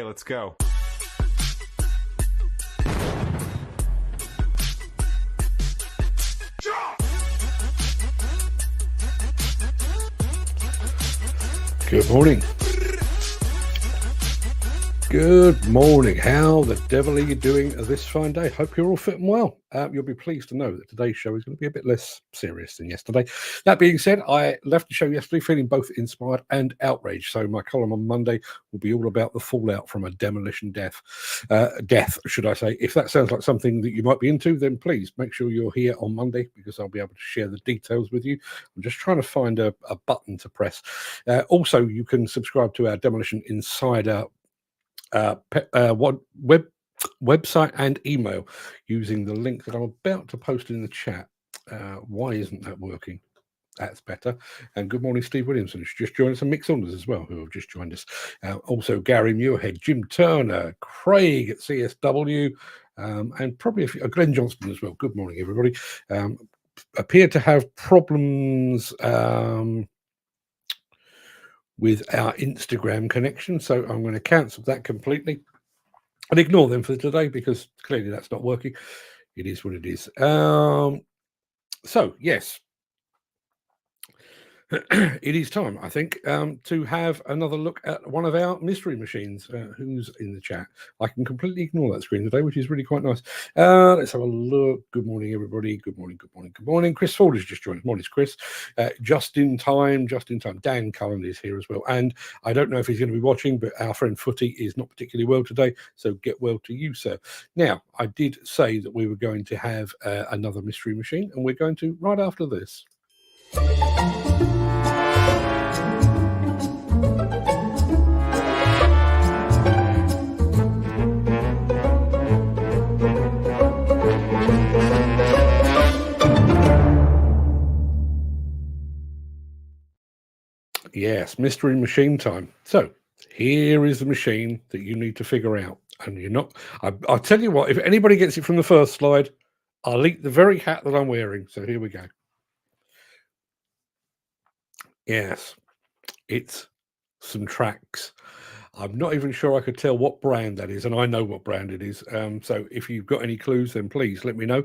let's go. Good morning. Good morning. How the devil are you doing this fine day? Hope you're all fit and well. You'll be pleased to know that today's show is going to be a bit less serious than yesterday. That being said, I left the show yesterday feeling both inspired and outraged. So my column on Monday will be all about the fallout from a demolition death, should I say. If that sounds like something that you might be into, then please make sure you're here on Monday because I'll be able to share the details with you. I'm just trying to find a button to press. Also, you can subscribe to our Demolition Insider website and email using the link that I'm about to post in the chat. Why isn't that working? That's better. And good morning, Steve Williamson, who's just joined us, and Mick Saunders as well, who have just joined us. Also, Gary Muirhead, Jim Turner, Craig at CSW, and probably Glenn Johnston as well. Good morning, everybody. Appear to have problems with our Instagram connection, so I'm going to cancel that completely and ignore them for today because clearly that's not working. It is what it is. So yes, it is time, I think, to have another look at one of our mystery machines. Who's in the chat? I can completely ignore that screen today, which is really quite nice. Let's have a look. Good morning, everybody. Good morning, good morning, good morning. Chris Ford has just joined us. Morning, Chris. Just in time. Dan Cullen is here as well. And I don't know if he's going to be watching, but our friend Footy is not particularly well today, so get well to you, sir. Now, I did say that we were going to have another mystery machine, and we're going to right after this. Yes, mystery machine time. So here is the machine that you need to figure out. And you're not, I'll tell you what, if anybody gets it from the first slide, I'll eat the very hat that I'm wearing. So here we go. Yes, it's some tracks. I'm not even sure I could tell what brand that is, and I know what brand it is. So if you've got any clues, then please let me know.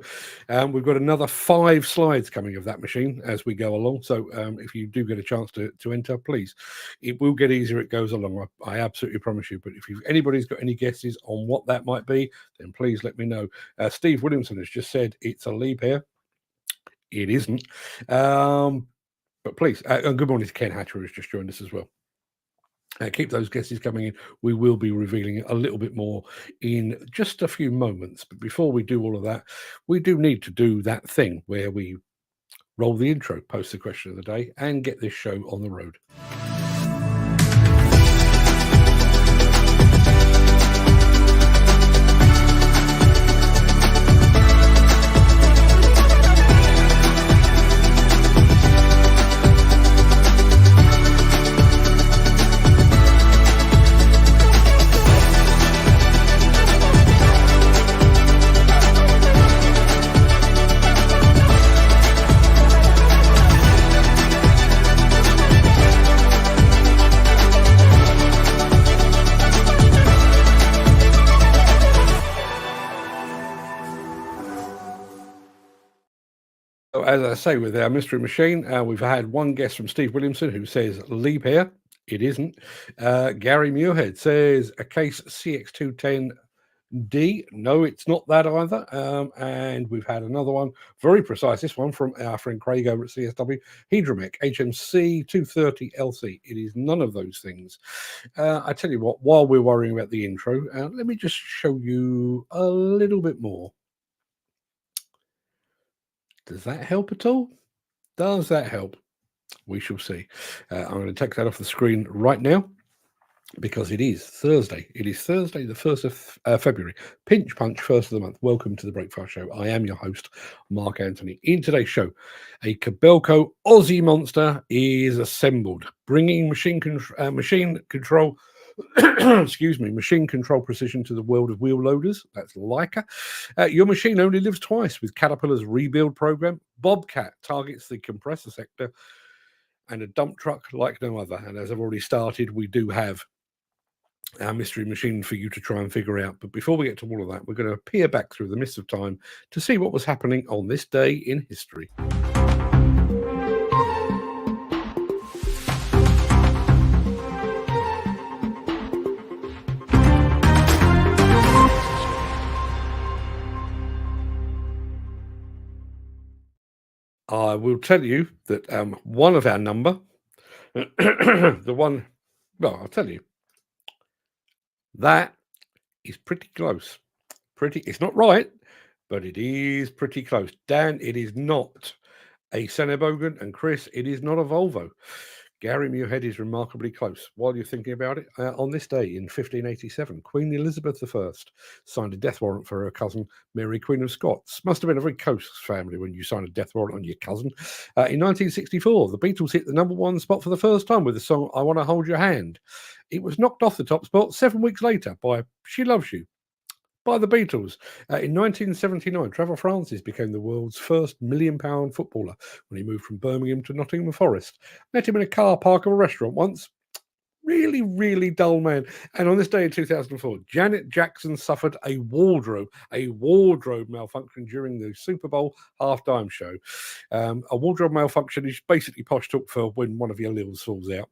We've got another 5 slides coming of that machine as we go along. So if you do get a chance to enter, please. It will get easier. It goes along. I absolutely promise you. But if anybody's got any guesses on what that might be, then please let me know. Steve Williamson has just said it's a leap here. It isn't. But please, and good morning to Ken Hatcher, who's just joined us as well. Keep those guesses coming in. We will be revealing a little bit more in just a few moments. But before we do all of that, we do need to do that thing where we roll the intro, post the question of the day, and get this show on the road. As I say, with our mystery machine, we've had one guess from Steve Williamson who says leap here. It isn't. Gary Muirhead says a Case CX210D. No, it's not that either. And we've had another one, very precise, this one from our friend Craig over at CSW, Hydromec HMC 230LC. It is none of those things. I tell you what, while we're worrying about the intro, let me just show you a little bit more. Does that help at all? Does that help? We shall see. I'm going to take that off the screen right now because it is Thursday. It is Thursday, the 1st of February. Pinch Punch, 1st of the month. Welcome to the Breakfast Show. I am your host, Mark Anthony. In today's show, a Kobelco Aussie monster is assembled, bringing machine control machine control precision to the world of wheel loaders. That's Leica. Your machine only lives twice with Caterpillar's rebuild program. Bobcat targets the compressor sector, and a dump truck like no other. And as I've already started, we do have our mystery machine for you to try and figure out. But before we get to all of that, we're going to peer back through the mists of time to see what was happening on this day in history. I will tell you that one of our number, the one, well, I'll tell you, that is pretty close. It's not right, but it is pretty close. Dan, it is not a Senebogen, and Chris, it is not a Volvo. Gary Muirhead is remarkably close. While you're thinking about it, on this day in 1587, Queen Elizabeth I signed a death warrant for her cousin, Mary, Queen of Scots. Must have been a very close family when you sign a death warrant on your cousin. In 1964, the Beatles hit the #1 spot for the first time with the song I Want to Hold Your Hand. It was knocked off the top spot 7 weeks later by She Loves You by the Beatles. In 1979, Trevor Francis became the world's first £1 million footballer when he moved from Birmingham to Nottingham Forest. Met him in a car park of a restaurant once. Really, really dull man. And on this day in 2004, Janet Jackson suffered a wardrobe malfunction during the Super Bowl halftime show. A wardrobe malfunction is basically posh talk for when one of your lils falls out.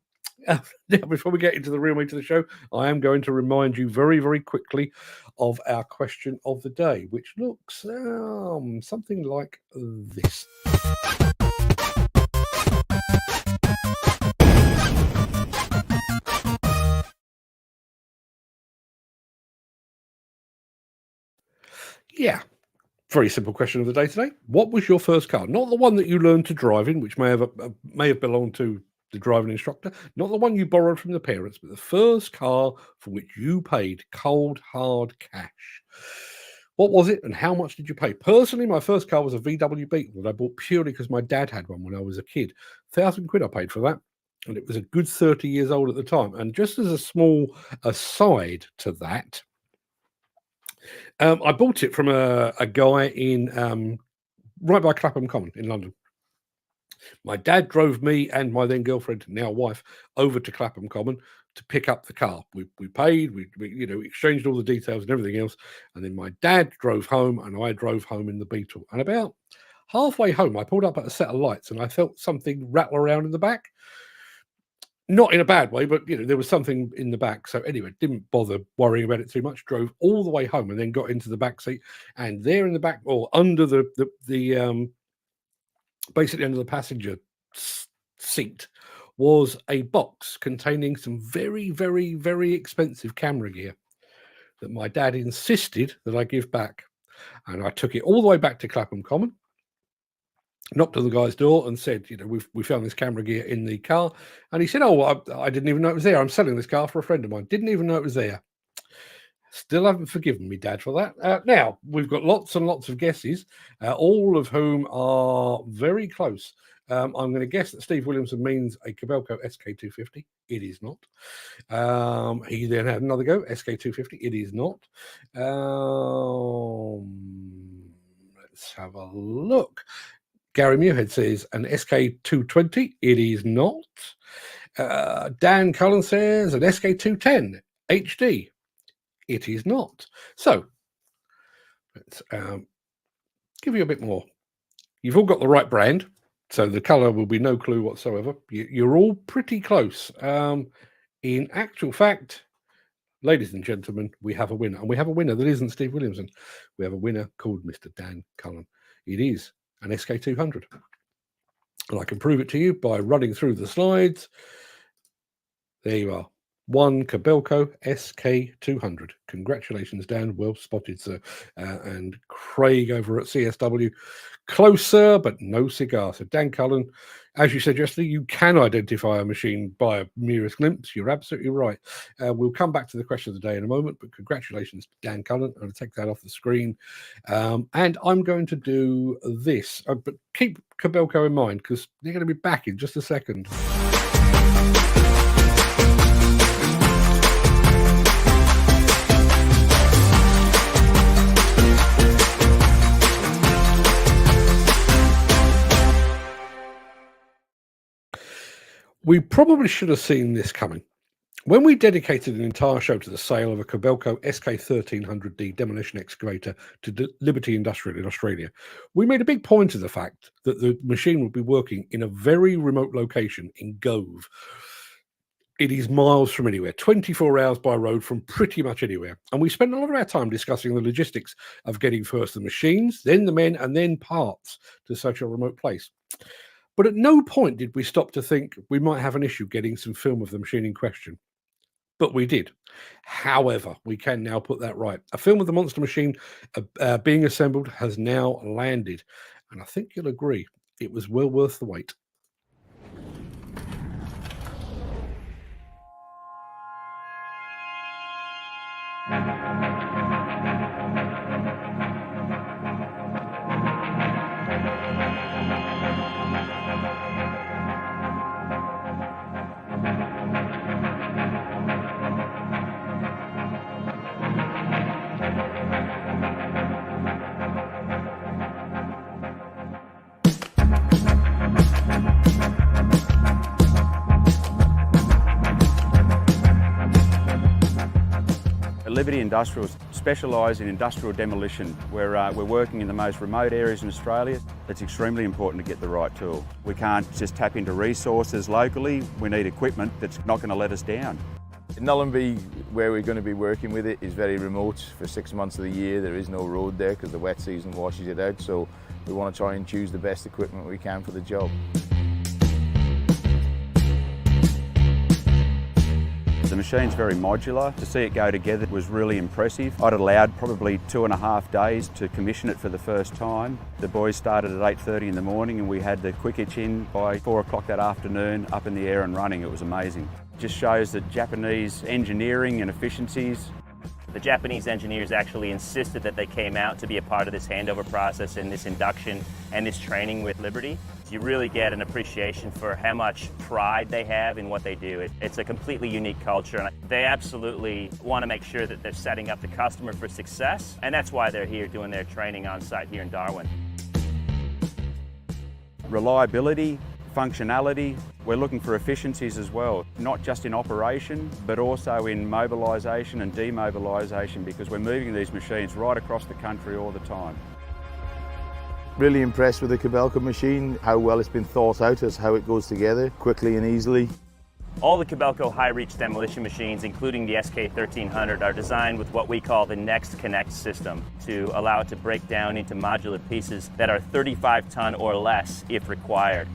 Now, before we get into the real meat of the show, I am going to remind you very, very quickly of our question of the day, which looks something like this. Yeah, very simple question of the day today. What was your first car? Not the one that you learned to drive in, which may have belonged to the driving instructor, not the one you borrowed from the parents, but the first car for which you paid cold, hard cash. What was it and how much did you pay? Personally, my first car was a VW Beetle that I bought purely because my dad had one when I was a kid. £1,000 I paid for that. And it was a good 30 years old at the time. And just as a small aside to that, I bought it from a guy in right by Clapham Common in London. My dad drove me and my then girlfriend, now wife, over to Clapham Common to pick up the car. We paid, we exchanged all the details and everything else, and then my dad drove home and I drove home in the Beetle. And about halfway home, I pulled up at a set of lights and I felt something rattle around in the back. Not in a bad way, but there was something in the back. So anyway, didn't bother worrying about it too much. Drove all the way home and then got into the back seat. And there in the back, or under the basically under the passenger seat, was a box containing some very, very, very expensive camera gear that my dad insisted that I give back. And I took it all the way back to Clapham Common, knocked on the guy's door and said, we found this camera gear in the car. And he said, I didn't even know it was there. I'm selling this car for a friend of mine. Didn't even know it was there. Still haven't forgiven me, Dad, for that. Now, we've got lots and lots of guesses, all of whom are very close. I'm going to guess that Steve Williamson means a Kobelco SK250. It is not. He then had another go, SK250. It is not. Let's have a look. Gary Muirhead says an SK220. It is not. Dan Cullen says an SK210 HD. It is not. So let's give you a bit more. You've all got the right brand, so the colour will be no clue whatsoever. You're all pretty close. In actual fact, ladies and gentlemen, we have a winner. And we have a winner that isn't Steve Williamson. We have a winner called Mr. Dan Cullen. It is an SK200. And I can prove it to you by running through the slides. There you are. One Kobelco SK200. Congratulations, Dan. Well spotted, sir. And Craig over at CSW. Closer, but no cigar. So Dan Cullen, as you said yesterday, you can identify a machine by a merest glimpse. You're absolutely right. We'll come back to the question of the day in a moment, but congratulations to Dan Cullen. I'm going to take that off the screen. And I'm going to do this. But keep Kobelco in mind, because they're going to be back in just a second. We probably should have seen this coming. When we dedicated an entire show to the sale of a Kobelco SK1300D demolition excavator to Liberty Industrial in Australia, we made a big point of the fact that the machine would be working in a very remote location in Gove. It is miles from anywhere, 24 hours by road from pretty much anywhere. And we spent a lot of our time discussing the logistics of getting first the machines, then the men, and then parts to such a remote place. But at no point did we stop to think we might have an issue getting some film of the machine in question. But we did. However, we can now put that right. A film of the monster machine being assembled has now landed. And I think you'll agree, it was well worth the wait. Liberty Industrial specialise in industrial demolition. We're working in the most remote areas in Australia. It's extremely important to get the right tool. We can't just tap into resources locally. We need equipment that's not going to let us down. Nullumby, where we're going to be working with it, is very remote. For 6 months of the year there is no road there because the wet season washes it out, so we want to try and choose the best equipment we can for the job. The machine's very modular. To see it go together was really impressive. I'd allowed probably 2.5 days to commission it for the first time. The boys started at 8:30 in the morning and we had the quick hitch in by 4 o'clock that afternoon, up in the air and running. It was amazing. Just shows that Japanese engineering and efficiencies. The Japanese engineers actually insisted that they came out to be a part of this handover process and this induction and this training with Liberty. You really get an appreciation for how much pride they have in what they do. It's a completely unique culture, and they absolutely want to make sure that they're setting up the customer for success, and that's why they're here doing their training on site here in Darwin. Reliability, functionality. We're looking for efficiencies as well, not just in operation, but also in mobilisation and demobilisation, because we're moving these machines right across the country all the time. Really impressed with the Kobelco machine, how well it's been thought out as how it goes together quickly and easily. All the Kobelco high-reach demolition machines, including the SK1300, are designed with what we call the Next Connect system to allow it to break down into modular pieces that are 35 ton or less if required.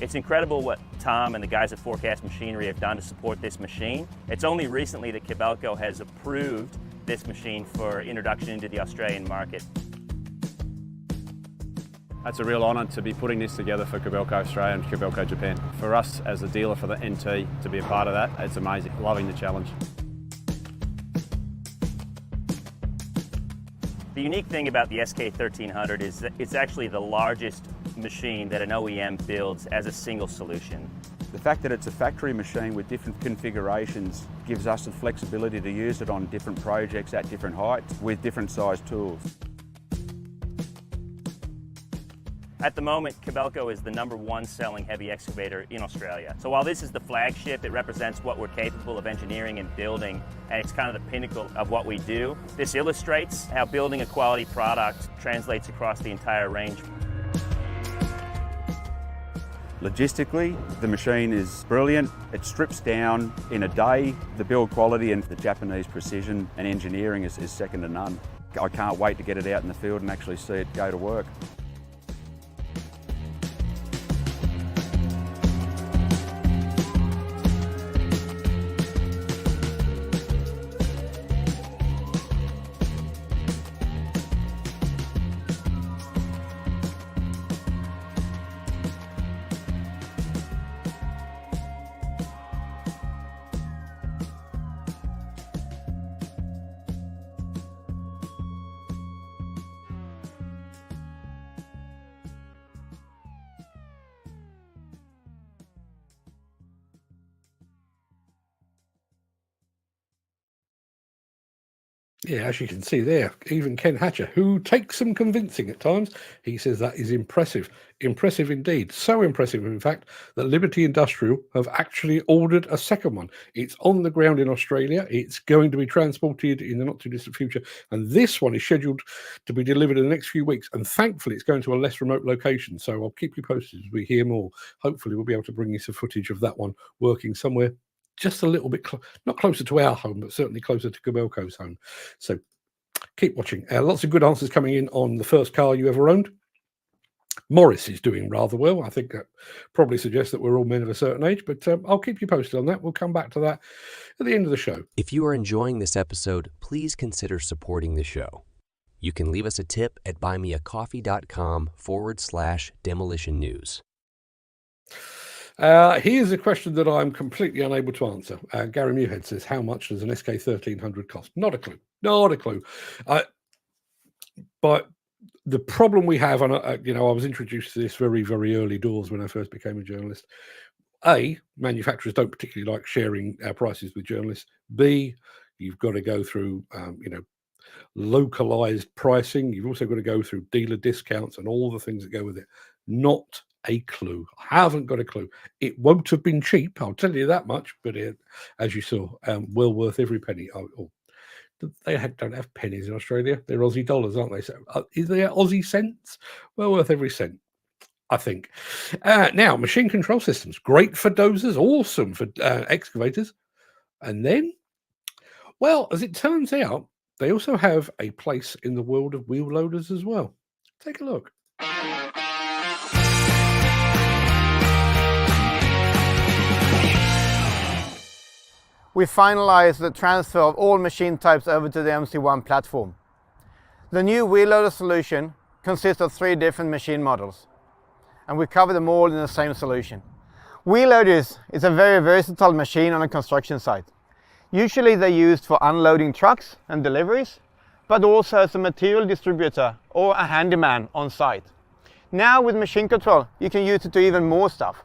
It's incredible what Tom and the guys at Forecast Machinery have done to support this machine. It's only recently that Kobelco has approved this machine for introduction into the Australian market. It's a real honour to be putting this together for Kobelco Australia and Kobelco Japan. For us as a dealer for the NT to be a part of that, it's amazing. Loving the challenge. The unique thing about the SK1300 is that it's actually the largest machine that an OEM builds as a single solution. The fact that it's a factory machine with different configurations gives us the flexibility to use it on different projects at different heights with different sized tools. At the moment, Kobelco is the #1 selling heavy excavator in Australia. So while this is the flagship, it represents what we're capable of engineering and building, and it's kind of the pinnacle of what we do. This illustrates how building a quality product translates across the entire range. Logistically, the machine is brilliant. It strips down in a day. The build quality and the Japanese precision and engineering is second to none. I can't wait to get it out in the field and actually see it go to work. Yeah, as you can see there, even Ken Hatcher, who takes some convincing at times, he says that is impressive. Impressive indeed. So impressive, in fact, that Liberty Industrial have actually ordered a second one. It's on the ground in Australia. It's going to be transported in the not too distant future. And this one is scheduled to be delivered in the next few weeks. And thankfully, it's going to a less remote location. So I'll keep you posted as we hear more. Hopefully, we'll be able to bring you some footage of that one working somewhere just a little bit, not closer to our home, but certainly closer to Kobelco's home. So keep watching. Lots of good answers coming in on the first car you ever owned. Morris is doing rather well. I think that probably suggests that we're all men of a certain age, but I'll keep you posted on that. We'll come back to that at the end of the show. If you are enjoying this episode, please consider supporting the show. You can leave us a tip at buymeacoffee.com/demolition news. Here's a question that I'm completely unable to answer. Gary Muirhead says, how much does an SK1300 cost? Not a clue. Not a clue. But the problem we have, and I was introduced to this very, very early doors when I first became a journalist. A, manufacturers don't particularly like sharing prices with journalists. B, you've got to go through, localized pricing. You've also got to go through dealer discounts and all the things that go with it. Not a clue. I haven't got a clue. It won't have been cheap, I'll tell you that much, but as you saw, well worth every penny. They don't have pennies in Australia. They're Aussie dollars, aren't they? So is there Aussie cents? Well worth every cent, I think. Now, machine control systems. Great for dozers, awesome for excavators. And then, well, as it turns out, they also have a place in the world of wheel loaders as well. Take a look. We finalized the transfer of all machine types over to the MC1 platform. The new wheel loader solution consists of 3 different machine models, and we cover them all in the same solution. Wheel loaders is a very versatile machine on a construction site. Usually they're used for unloading trucks and deliveries, but also as a material distributor or a handyman on site. Now with machine control, you can use it to even more stuff.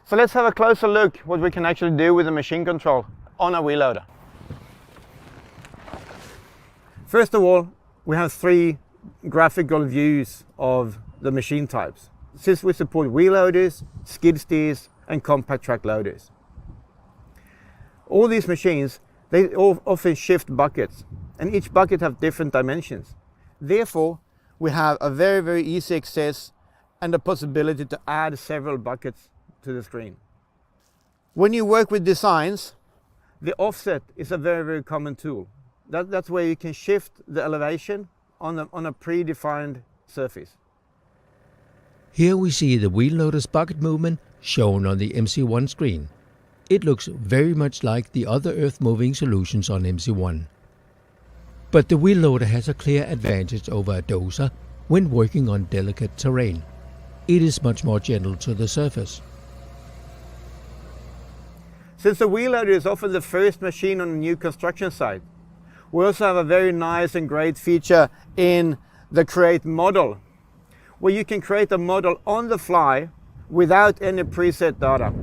So let's have a closer look what we can actually do with the machine control on a wheel loader. First of all, we have 3 graphical views of the machine types. Since we support wheel loaders, skid steers and compact track loaders. All these machines, they often shift buckets, and each bucket have different dimensions. Therefore, we have a very, very easy access and the possibility to add several buckets to the screen. When you work with designs, the offset is a very, very common tool. That's where you can shift the elevation on a predefined surface. Here we see the wheel loader's bucket movement shown on the MC1 screen. It looks very much like the other earth-moving solutions on MC1. But the wheel loader has a clear advantage over a dozer when working on delicate terrain. It is much more gentle to the surface. Since the wheel loader is often the first machine on a new construction site, we also have a very nice and great feature in the Create model, where you can create a model on the fly without any preset data.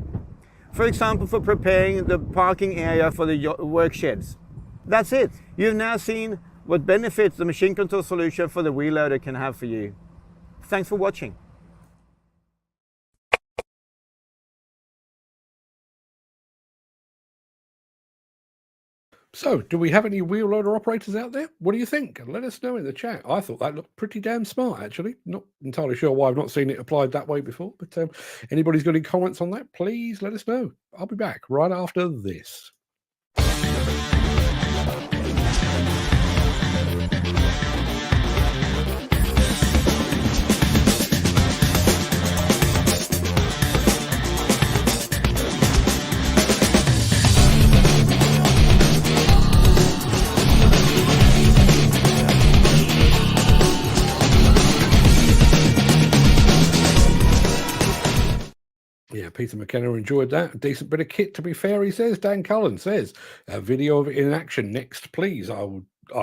For example, for preparing the parking area for the work sheds. That's it. You've now seen what benefits the machine control solution for the wheel loader can have for you. Thanks for watching. So, do we have any wheel loader operators out there? What do you think? Let us know in the chat. I thought that looked pretty damn smart, actually. Not entirely sure why I've not seen it applied that way before, but anybody's got any comments on that, please let us know. I'll be back right after this. Yeah, Peter McKenna enjoyed that. A decent bit of kit, to be fair, he says. Dan Cullen says, a video of it in action next, please. I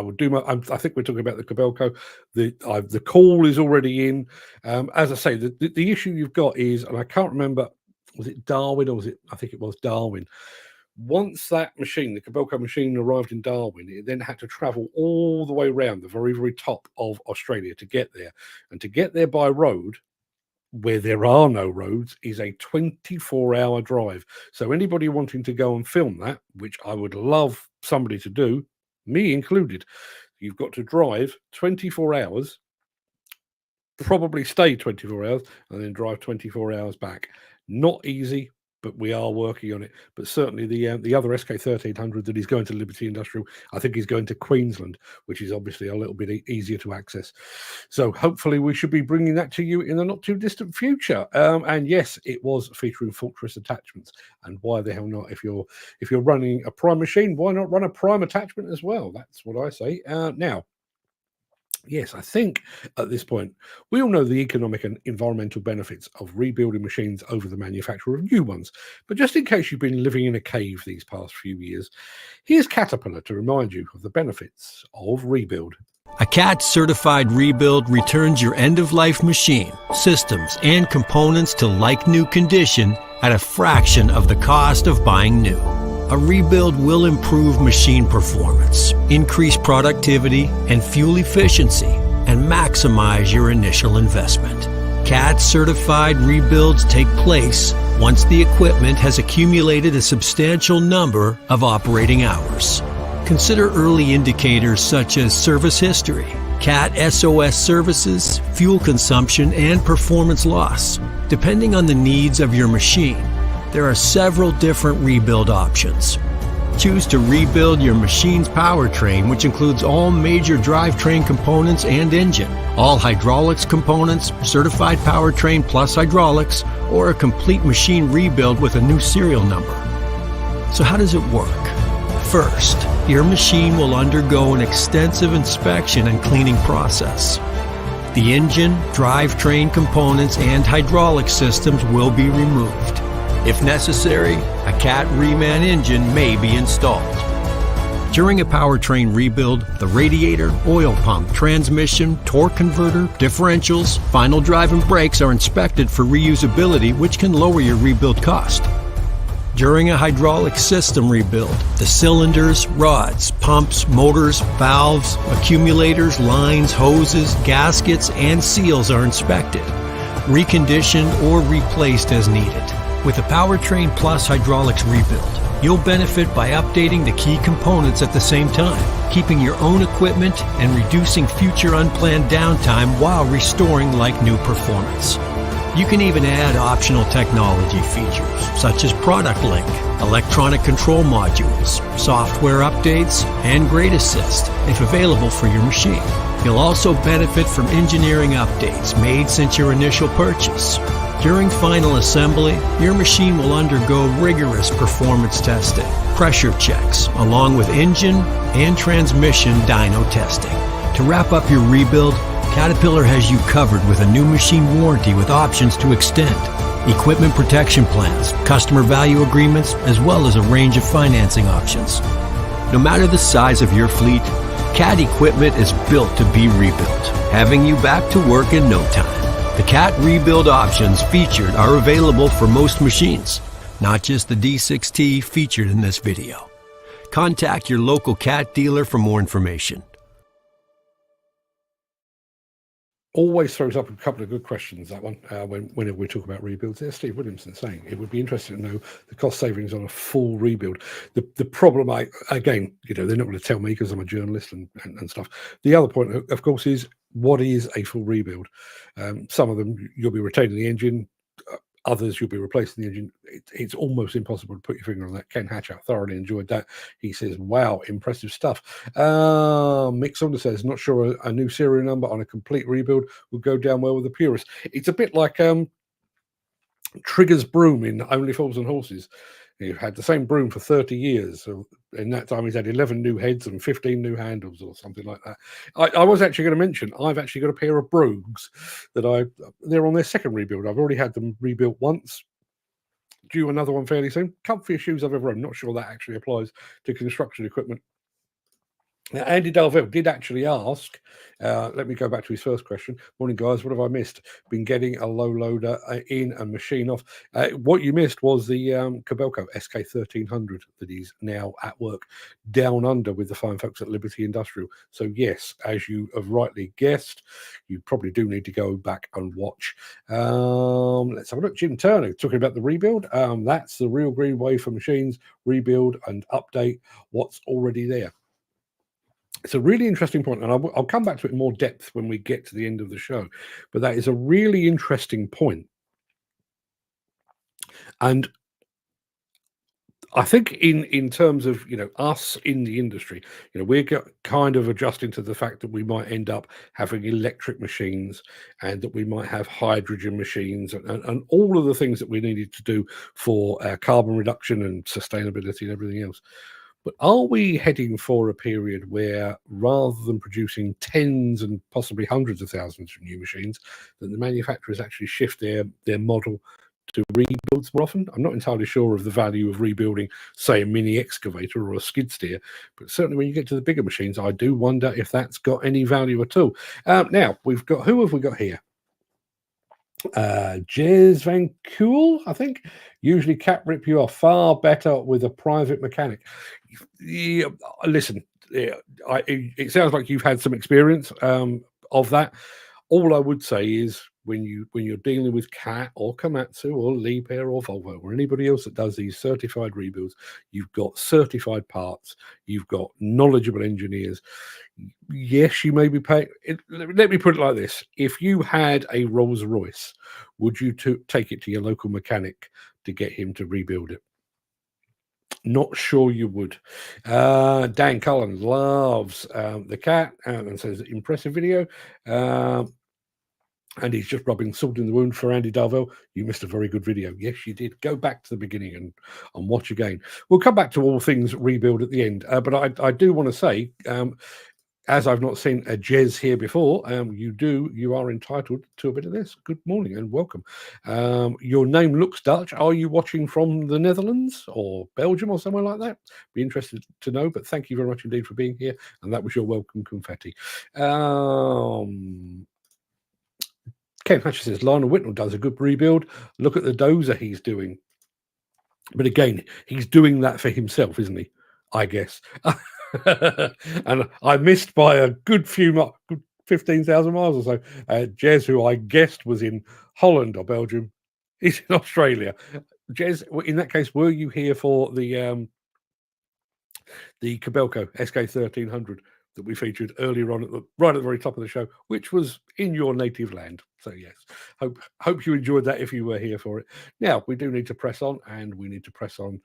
would do my. I think we're talking about the Kobelco. The call is already in. As I say, the issue you've got is, and I can't remember, was it Darwin or was it? I think it was Darwin. Once that machine, the Kobelco machine, arrived in Darwin, it then had to travel all the way around the very, very top of Australia to get there. And to get there by road, where there are no roads, is a 24-hour drive. So anybody wanting to go and film that, which I would love somebody to do, me included, you've got to drive 24 hours, probably stay 24 hours, and then drive 24 hours back. Not easy, but we are working on it. But certainly the other SK1300 that is going to Liberty Industrial, I think he's going to Queensland, which is obviously a little bit easier to access. So hopefully we should be bringing that to you in the not too distant future. And yes, it was featuring Fortress attachments. And why the hell not? If you're running a prime machine, why not run a prime attachment as well? That's what I say. Now, yes, I think at this point, we all know the economic and environmental benefits of rebuilding machines over the manufacture of new ones. But just in case you've been living in a cave these past few years, here's Caterpillar to remind you of the benefits of rebuild. A CAT certified rebuild returns your end-of-life machine, systems, and components to like-new condition at a fraction of the cost of buying new. A rebuild will improve machine performance, increase productivity and fuel efficiency, and maximize your initial investment. CAT certified rebuilds take place once the equipment has accumulated a substantial number of operating hours. Consider early indicators such as service history, CAT SOS services, fuel consumption, and performance loss. Depending on the needs of your machine, there are several different rebuild options. Choose to rebuild your machine's powertrain, which includes all major drivetrain components and engine, all hydraulics components, certified powertrain plus hydraulics, or a complete machine rebuild with a new serial number. So how does it work? First, your machine will undergo an extensive inspection and cleaning process. The engine, drivetrain components, and hydraulic systems will be removed. If necessary, a CAT reman engine may be installed. During a powertrain rebuild, the radiator, oil pump, transmission, torque converter, differentials, final drive and brakes are inspected for reusability, which can lower your rebuild cost. During a hydraulic system rebuild, the cylinders, rods, pumps, motors, valves, accumulators, lines, hoses, gaskets, and seals are inspected, reconditioned, or replaced as needed. With a Powertrain Plus hydraulics rebuild, you'll benefit by updating the key components at the same time, keeping your own equipment and reducing future unplanned downtime while restoring like-new performance. You can even add optional technology features such as Product Link, electronic control modules, software updates, and Grade Assist if available for your machine. You'll also benefit from engineering updates made since your initial purchase. During final assembly, your machine will undergo rigorous performance testing, pressure checks, along with engine and transmission dyno testing. To wrap up your rebuild, Caterpillar has you covered with a new machine warranty with options to extend, equipment protection plans, customer value agreements, as well as a range of financing options. No matter the size of your fleet, CAT equipment is built to be rebuilt, having you back to work in no time. The CAT rebuild options featured are available for most machines, not just the D6T featured in this video. Contact your local CAT dealer for more information. Always throws up a couple of good questions, that one, whenever we talk about rebuilds. There's Steve Williamson saying it would be interesting to know the cost savings on a full rebuild. The problem, again, they're not going to tell me because I'm a journalist and stuff. The other point, of course, is what is a full rebuild? Some of them you'll be retaining the engine, others you'll be replacing the engine. It's almost impossible to put your finger on that. Ken Hatchout thoroughly enjoyed that. He says, wow, impressive stuff. Mick Saunders says, not sure a new serial number on a complete rebuild would go down well with the purists. It's a bit like Trigger's broom in Only Fools and Horses. You've had the same broom for 30 years. So in that time, he's had 11 new heads and 15 new handles or something like that. I was actually going to mention, I've actually got a pair of brooms that they're on their second rebuild. I've already had them rebuilt once. Due another one fairly soon. Comfiest shoes I've ever owned. Not sure that actually applies to construction equipment. Now, Andy Dalville did actually ask, let me go back to his first question. Morning, guys. What have I missed? Been getting a low loader in and machine off. What you missed was the Kobelco SK1300 that is now at work down under with the fine folks at Liberty Industrial. So, yes, as you have rightly guessed, you probably do need to go back and watch. Let's have a look. Jim Turner talking about the rebuild. That's the real green way for machines. Rebuild and update what's already there. It's a really interesting point, and I'll come back to it in more depth when we get to the end of the show. But that is a really interesting point. And I think in terms of, us in the industry, we're kind of adjusting to the fact that we might end up having electric machines and that we might have hydrogen machines and all of the things that we needed to do for carbon reduction and sustainability and everything else. But are we heading for a period where, rather than producing tens and possibly hundreds of thousands of new machines, that the manufacturers actually shift their model to rebuilds more often? I'm not entirely sure of the value of rebuilding, say, a mini excavator or a skid steer, but certainly when you get to the bigger machines, I do wonder if that's got any value at all. Now, who have we got here? Jez Van Kuel, I think. Usually cap rip you off. Far better with a private mechanic. Yeah, listen, it sounds like you've had some experience of that. All I would say is when you're dealing with Cat or Komatsu or Liebherr or Volvo or anybody else that does these certified rebuilds, you've got certified parts, you've got knowledgeable engineers. Yes, you may be paying. Let me put it like this: if you had a Rolls Royce, would you take it to your local mechanic to get him to rebuild it? Not sure you would. Dan Cullen loves the Cat and says impressive video. And he's just rubbing salt in the wound for Andy Darvell. You missed a very good video. Yes, you did. Go back to the beginning and watch again. We'll come back to all things rebuild at the end. But I do want to say, as I've not seen a Jez here before, you are entitled to a bit of this. Good morning and welcome. Your name looks Dutch. Are you watching from the Netherlands or Belgium or somewhere like that? Be interested to know, but thank you very much indeed for being here. And that was your welcome confetti. Ken Hatcher says, Lionel Whitnell does a good rebuild. Look at the dozer he's doing. But again, he's doing that for himself, isn't he? I guess. And I missed by a good 15,000 miles or so. Jez, who I guessed was in Holland or Belgium, is in Australia. Jez, in that case, were you here for the Kobelco SK1300 that we featured earlier on right at the very top of the show, which was in your native land? So yes, hope you enjoyed that if you were here for it. Now we do need to press on, and we need to press on.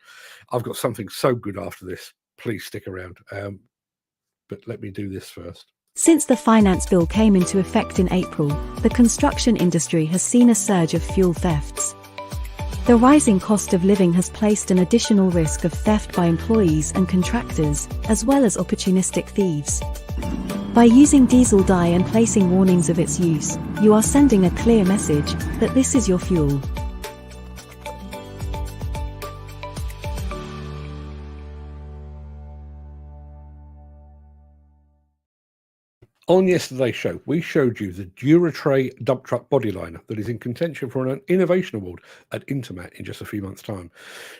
I've got something so good after this. Please stick around. But let me do this first. Since the finance bill came into effect in April, the construction industry has seen a surge of fuel thefts. The rising cost of living has placed an additional risk of theft by employees and contractors, as well as opportunistic thieves. By using diesel dye and placing warnings of its use, you are sending a clear message that this is your fuel. On yesterday's show, we showed you the Duratray dump truck body liner that is in contention for an innovation award at Intermat in just a few months' time.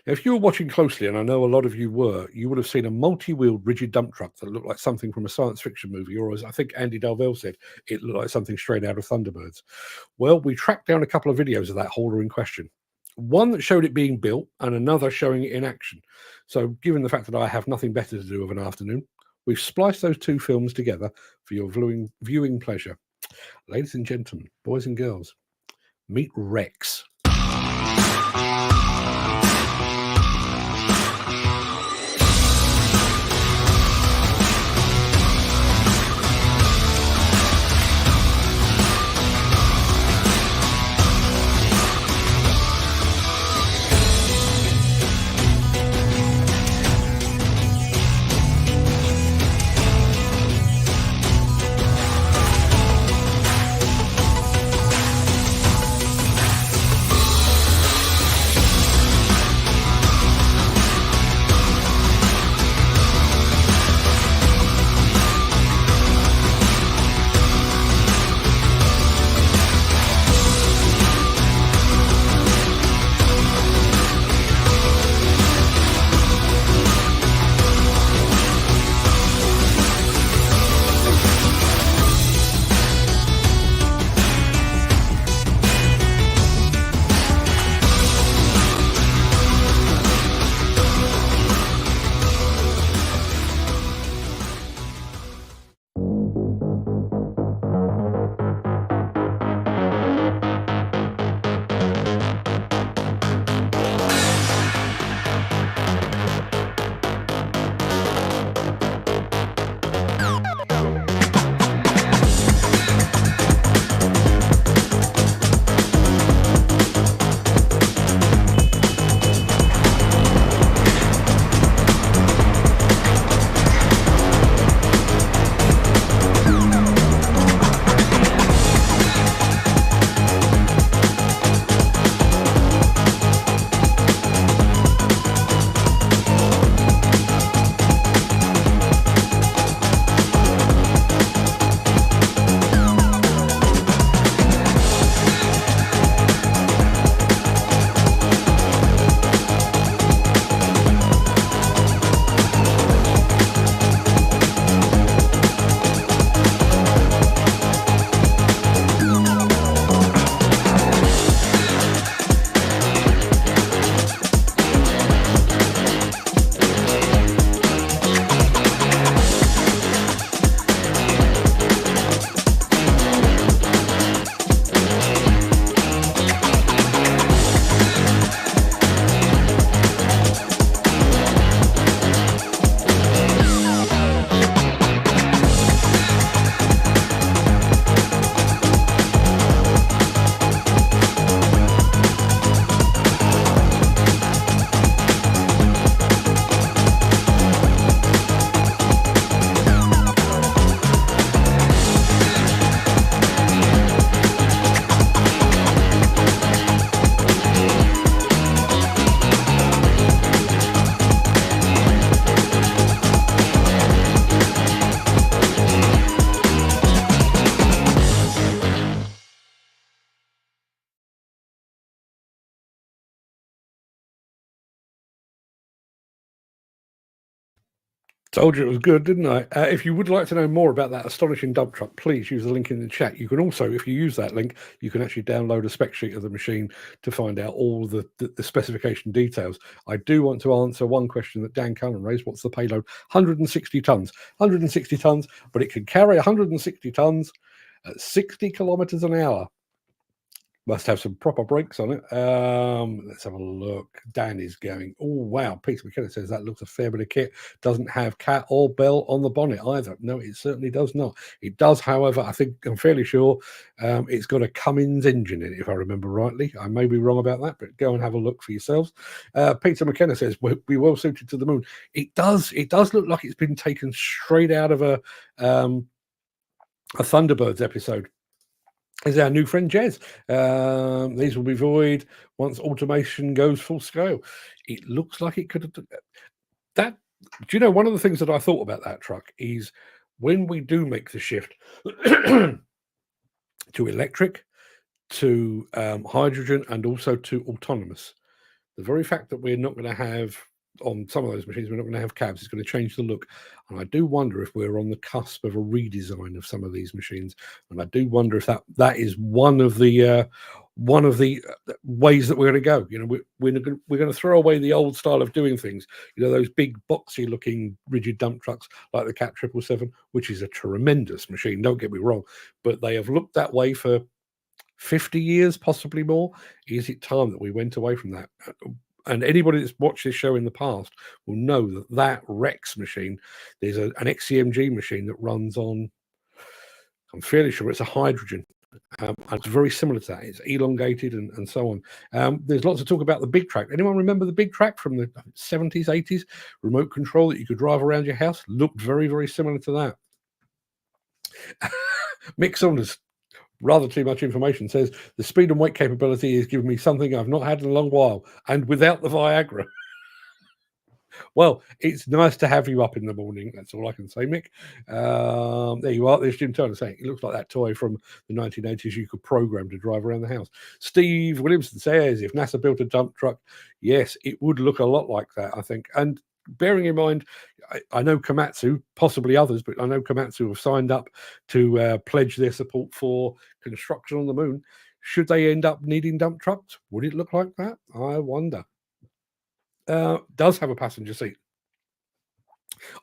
Now, if you were watching closely, and I know a lot of you were, you would have seen a multi-wheeled rigid dump truck that looked like something from a science fiction movie, or as I think Andy Dalvell said, it looked like something straight out of Thunderbirds. Well, we tracked down a couple of videos of that hauler in question. One that showed it being built and another showing it in action. So given the fact that I have nothing better to do of an afternoon, we've spliced those two films together for your viewing pleasure. Ladies and gentlemen, boys and girls, meet Rex. Told you it was good, didn't I? If you would like to know more about that astonishing dump truck, please use the link in the chat. You can also, if you use that link, you can actually download a spec sheet of the machine to find out all the specification details. I do want to answer one question that Dan Cullen raised. What's the payload? 160 tons. 160 tons, but it can carry 160 tons at 60 kilometers an hour. Must have some proper brakes on it. Let's have a look. Dan is going, oh, wow. Peter McKenna says that looks a fair bit of kit. Doesn't have cat or bell on the bonnet either. No, it certainly does not. It does, however, I'm fairly sure it's got a Cummins engine in it, if I remember rightly. I may be wrong about that, but go and have a look for yourselves. Peter McKenna says, we'll be well suited to the moon. It does look like it's been taken straight out of a Thunderbirds episode. Is our new friend Jez. These will be void once automation goes full scale. It looks like it could have done that. Do you know, one of the things that I thought about that truck is when we do make the shift to electric, to hydrogen, and also to autonomous, the very fact that we're not going to have, on some of those machines, we're not going to have cabs, it's going to change the look. And I do wonder if we're on the cusp of a redesign of some of these machines. And I do wonder if that is one of the ways that we're going to go. You know, we're going to throw away the old style of doing things. You know, those big boxy looking rigid dump trucks like the Cat 777, which is a tremendous machine. Don't get me wrong, but they have looked that way for 50 years, possibly more. Is it time that we went away from that? And anybody that's watched this show in the past will know that Rex machine, there's an XCMG machine that runs on, I'm fairly sure it's a hydrogen. And it's very similar to that. It's elongated and so on. There's lots of talk about the big track. Anyone remember the big track from the 70s, 80s? Remote control that you could drive around your house? Looked very, very similar to that. Mick Saunders, rather too much information, says the speed and weight capability is giving me something I've not had in a long while, and without the Viagra. Well, it's nice to have you up in the morning. That's all I can say, Mick. There you are. There's Jim Turner saying it looks like that toy from the 1980s you could program to drive around the house. Steve Williamson says if NASA built a dump truck, yes, it would look a lot like that, I think. And bearing in mind, I know Komatsu, possibly others, but I know Komatsu have signed up to pledge their support for construction on the moon. Should they end up needing dump trucks? Would it look like that? I wonder. Does have a passenger seat,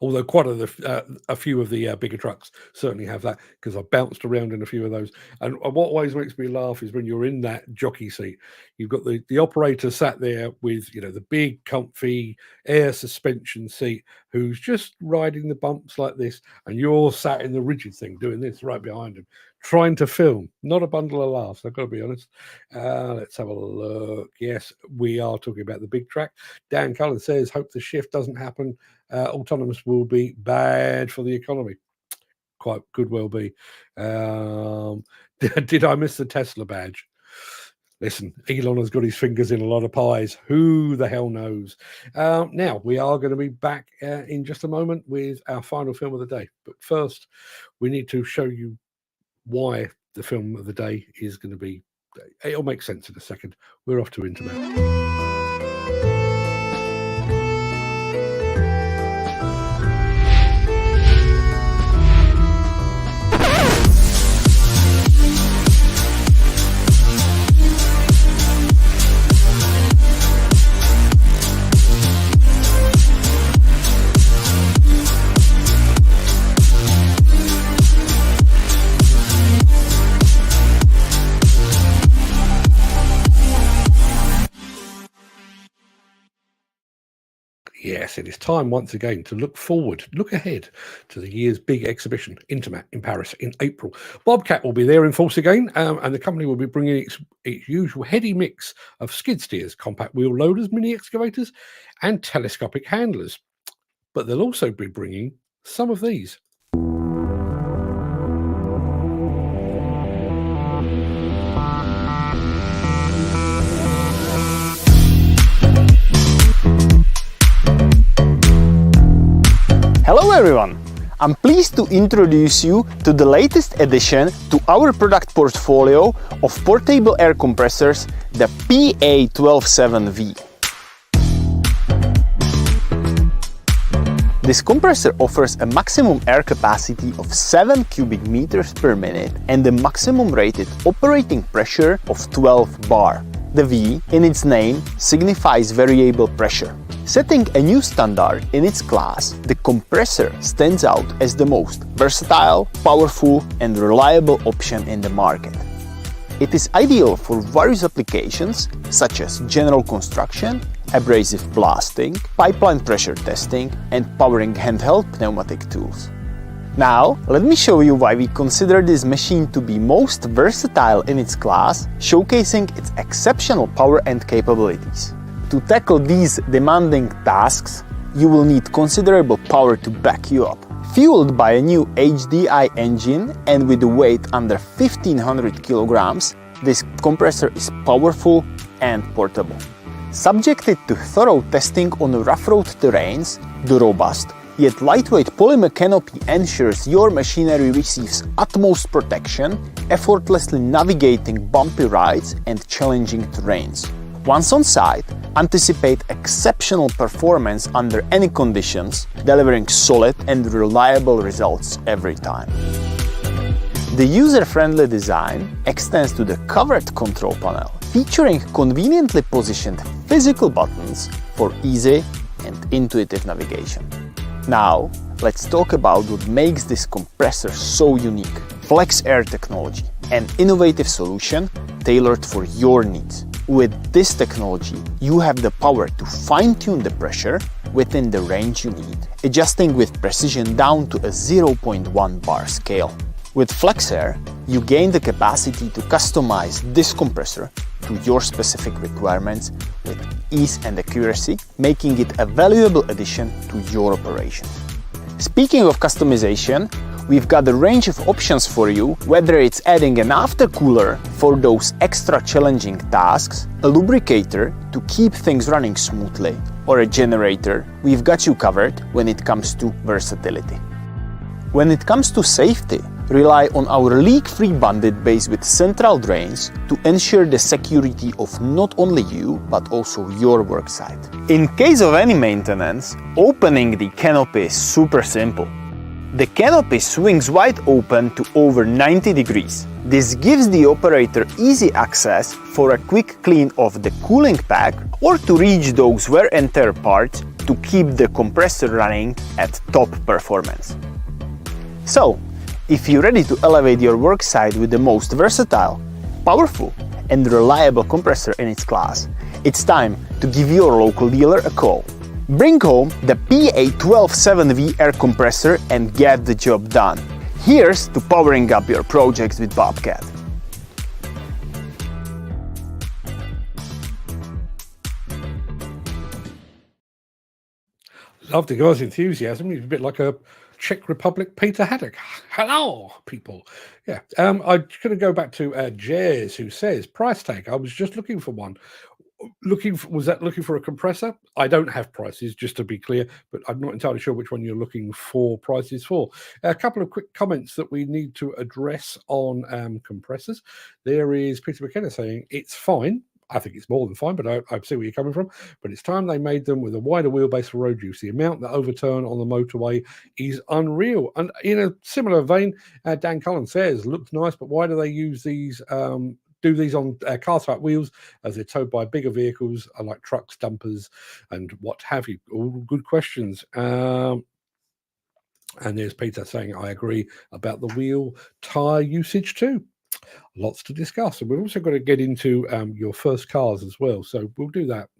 although quite a few of the bigger trucks certainly have that, because I bounced around in a few of those. And what always makes me laugh is when you're in that jockey seat, you've got the operator sat there with, you know, the big comfy air suspension seat, who's just riding the bumps like this, and you're sat in the rigid thing doing this right behind him, trying to film. Not a bundle of laughs, I've got to be honest. Let's have a look. Yes, we are talking about the big track. Dan Cullen says, hope the shift doesn't happen. Autonomous will be bad for the economy. Quite could well be. Did I miss the Tesla badge? Listen, Elon has got his fingers in a lot of pies. Who the hell knows? Now, we are going to be back in just a moment with our final film of the day. But first, we need to show you why the film of the day is going to be... It'll make sense in a second. We're off to Intermat. Yes, it is time once again to look forward, look ahead to the year's big exhibition, Intermat in Paris in April. Bobcat will be there in force again, and the company will be bringing its usual heady mix of skid steers, compact wheel loaders, mini excavators, and telescopic handlers. But they'll also be bringing some of these. Hello everyone! I'm pleased to introduce you to the latest addition to our product portfolio of portable air compressors, the PA127V. This compressor offers a maximum air capacity of 7 cubic meters per minute and a maximum rated operating pressure of 12 bar. The V in its name signifies variable pressure. Setting a new standard in its class, the compressor stands out as the most versatile, powerful and reliable option in the market. It is ideal for various applications such as general construction, abrasive blasting, pipeline pressure testing and powering handheld pneumatic tools. Now, let me show you why we consider this machine to be most versatile in its class, showcasing its exceptional power and capabilities. To tackle these demanding tasks, you will need considerable power to back you up. Fueled by a new HDI engine and with a weight under 1500 kilograms, this compressor is powerful and portable. Subjected to thorough testing on rough road terrains, the robust yet lightweight polymer canopy ensures your machinery receives utmost protection, effortlessly navigating bumpy rides and challenging terrains. Once on site, anticipate exceptional performance under any conditions, delivering solid and reliable results every time. The user-friendly design extends to the covered control panel, featuring conveniently positioned physical buttons for easy and intuitive navigation. Now, let's talk about what makes this compressor so unique. Flex Air technology, an innovative solution tailored for your needs. With this technology, you have the power to fine-tune the pressure within the range you need, adjusting with precision down to a 0.1 bar scale. With FlexAir, you gain the capacity to customize this compressor to your specific requirements with ease and accuracy, making it a valuable addition to your operation. Speaking of customization, we've got a range of options for you, whether it's adding an aftercooler for those extra challenging tasks, a lubricator to keep things running smoothly, or a generator. We've got you covered when it comes to versatility. When it comes to safety, rely on our leak-free bandit base with central drains to ensure the security of not only you, but also your worksite. In case of any maintenance, opening the canopy is super simple. The canopy swings wide open to over 90 degrees. This gives the operator easy access for a quick clean of the cooling pack or to reach those wear and tear parts to keep the compressor running at top performance. So, if you're ready to elevate your worksite with the most versatile, powerful and reliable compressor in its class, it's time to give your local dealer a call. Bring home the PA127V air compressor and get the job done. Here's to powering up your projects with Bobcat. Love the guy's enthusiasm. He's a bit like a Czech Republic Peter Haddock. Hello, people. Yeah, I'm going to go back to Jez, who says, price tag. I was just looking for one. Looking for a compressor? I don't have prices, just to be clear, but I'm not entirely sure which one you're looking for prices for. A couple of quick comments that we need to address on compressors. There is Peter McKenna saying it's fine. I think it's more than fine, but I see where you're coming from. But it's time they made them with a wider wheelbase for road use. The amount that overturn on the motorway is unreal. And in a similar vein, Dan Cullen says, looks nice, but why do they use these? Do these on car-type wheels as they're towed by bigger vehicles like trucks, dumpers, and what have you? All good questions. And there's Peter saying, I agree about the wheel tyre usage too. Lots to discuss. And we've also got to get into your first cars as well. So we'll do that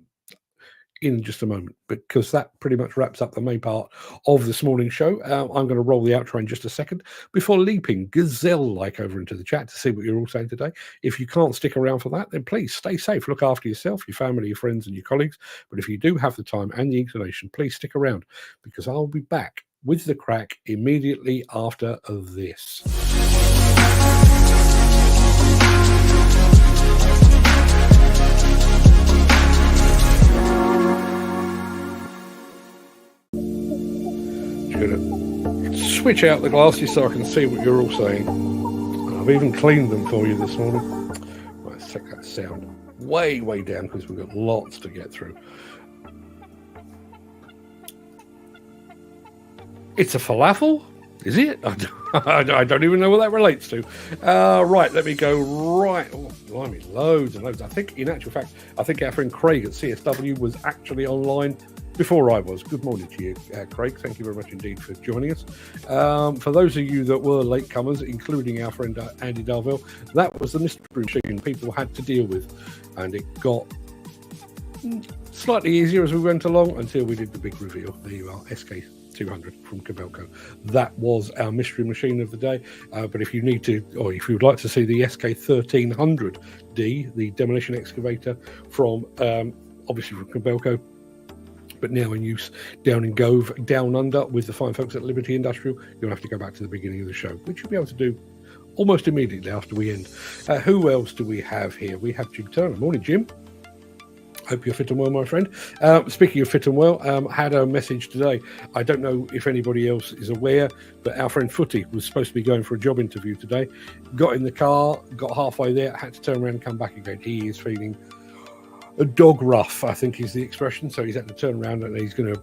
in just a moment, because that pretty much wraps up the main part of this morning's show. I'm going to roll the outro in just a second before leaping gazelle-like over into the chat to see what you're all saying today. If you can't stick around for that, then please stay safe. Look after yourself, your family, your friends, and your colleagues. But if you do have the time and the inclination, please stick around, because I'll be back with the Craic immediately after this. Going to switch out the glasses so I can see what you're all saying. I've even cleaned them for you this morning. Let's take that sound way down, because we've got lots to get through. It's a falafel? Is it? I don't even know what that relates to. Right, let me go right. Oh, blimey, loads and loads. I think, in actual fact, our friend Craic at CSW was actually online before I was. Good morning to you, Craic. Thank you very much indeed for joining us. For those of you that were latecomers, including our friend Andy Darville, that was the mystery machine people had to deal with. And it got slightly easier as we went along until we did the big reveal. There you are, SK200 from Kobelco. That was our mystery machine of the day. But if you need to, or if you would like to see the SK1300D, the demolition excavator from, obviously from Kobelco, but now in use down in Gove, down under, with the fine folks at Liberty Industrial, you'll have to go back to the beginning of the show, which you'll be able to do almost immediately after we end. Who else do we have here? We have Jim Turner. Morning, Jim. Hope you're fit and well, my friend. Speaking of fit and well, had a message today. I don't know if anybody else is aware, but our friend Footy was supposed to be going for a job interview today. Got in the car, got halfway there, had to turn around and come back again. He is feeling a dog rough, I think is the expression. So he's had to turn around and he's going to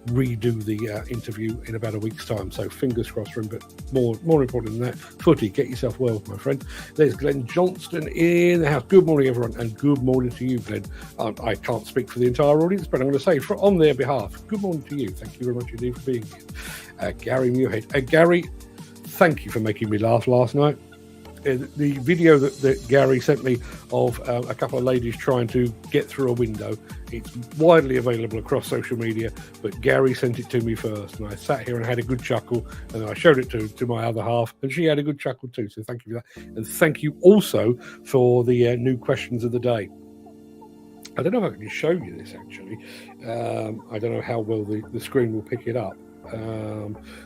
redo the interview in about a week's time. So fingers crossed for him. But more important than that, Footy, get yourself well, my friend. There's Glenn Johnston in the house. Good morning, everyone, and good morning to you, Glenn. I can't speak for the entire audience, but I'm going to say on their behalf, good morning to you. Thank you very much indeed for being here. Gary Muirhead. Gary, thank you for making me laugh last night. The video that Gary sent me of a couple of ladies trying to get through a window, it's widely available across social media, but Gary sent it to me first, and I sat here and had a good chuckle, and I showed it to my other half, and she had a good chuckle too, so thank you for that. And thank you also for the new questions of the day. I don't know if I can show you this, actually. I don't know how well the screen will pick it up.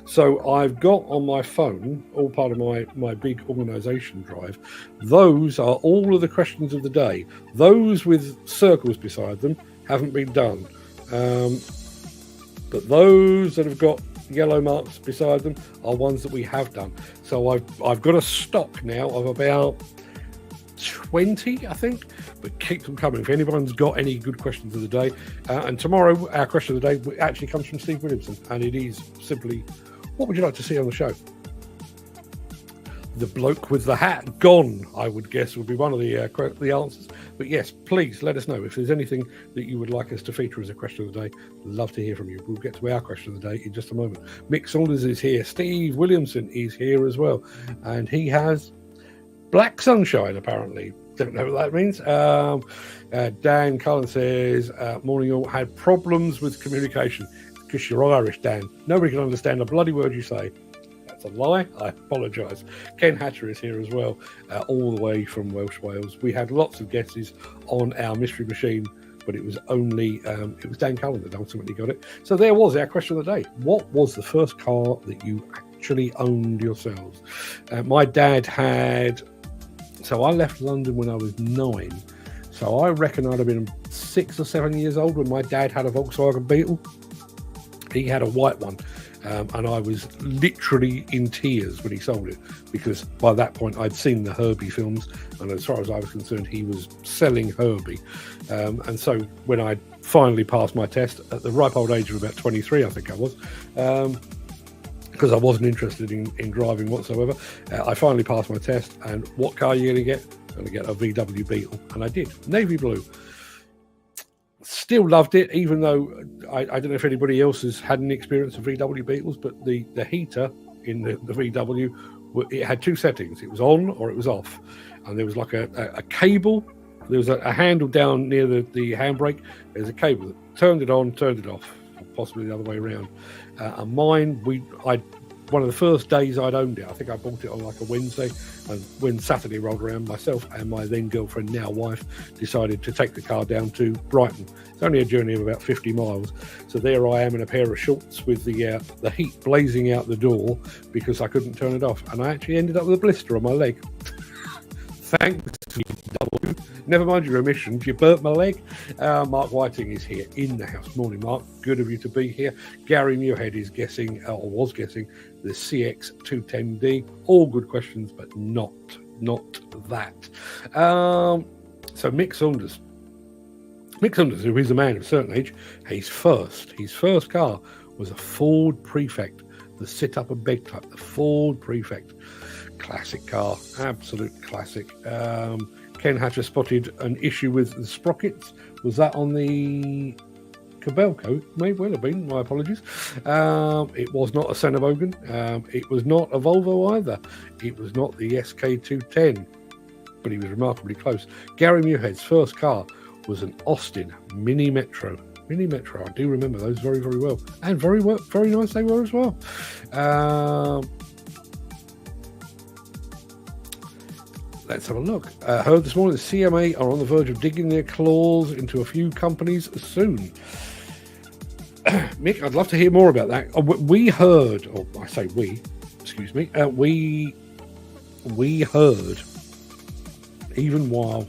So I've got on my phone, all part of my big organisation drive, those are all of the questions of the day. Those with circles beside them haven't been done, but those that have got yellow marks beside them are ones that we have done. So I've got a stock now of about 20, I think, but keep them coming. If anyone's got any good questions of the day, and tomorrow our question of the day actually comes from Steve Williamson, and it is simply, what would you like to see on the show? The bloke with the hat gone, I would guess, would be one of the answers. But yes, please let us know if there's anything that you would like us to feature as a question of the day. Love to hear from you. We'll get to our question of the day in just a moment. Mick Saunders is here. Steve Williamson is here as well, and he has black sunshine, apparently. Don't know what that means. Dan Cullen says, morning all, had problems with communication. Because you're Irish, Dan. Nobody can understand a bloody word you say. That's a lie. I apologise. Ken Hatcher is here as well, all the way from Welsh Wales. We had lots of guesses on our mystery machine, but it was only, it was Dan Cullen that ultimately got it. So there was our question of the day. What was the first car that you actually owned yourselves? My dad had... So I left London when I was 9. So I reckon I'd have been 6 or 7 years old when my dad had a Volkswagen Beetle. He had a white one. And I was literally in tears when he sold it, because by that point I'd seen the Herbie films, and as far as I was concerned, he was selling Herbie. And so when I finally passed my test at the ripe old age of about 23, I think I was, because I wasn't interested in driving whatsoever. I finally passed my test, and what car are you going to get? I'm going to get a VW Beetle, and I did. Navy blue. Still loved it, even though I don't know if anybody else has had any experience of VW Beetles, but the heater in the VW, it had two settings. It was on or it was off, and there was like a cable. There was a handle down near the handbrake. There's a cable that turned it on, turned it off, possibly the other way around. And mine, one of the first days I'd owned it, I think I bought it on like a Wednesday, and when Saturday rolled around, myself and my then girlfriend, now wife, decided to take the car down to Brighton. It's only a journey of about 50 miles. So there I am in a pair of shorts with the heat blazing out the door because I couldn't turn it off. And I actually ended up with a blister on my leg. Thanks, VW. Never mind your omissions, you burnt my leg. Mark Whiting is here in the house. Morning, Mark. Good of you to be here. Gary Muirhead is guessing, or was guessing, the CX210D. All good questions, but not that. So Mick Saunders, who is a man of a certain age, his first car was a Ford Prefect the sit-up and bed type, the Ford Prefect. Classic car, absolute classic. Ken Hatcher spotted an issue with the sprockets. Was that on the Kobelco? May well have been, my apologies. It was not a Senebogen. It was not a Volvo either. It was not the SK210, but he was remarkably close. Gary Muirhead's first car was an Austin Mini Metro. Mini Metro, I do remember those very, very well. And very nice they were as well. Let's have a look. Heard this morning the CMA are on the verge of digging their claws into a few companies soon. Mick, I'd love to hear more about that. We heard, or I say we, excuse me, we heard, even while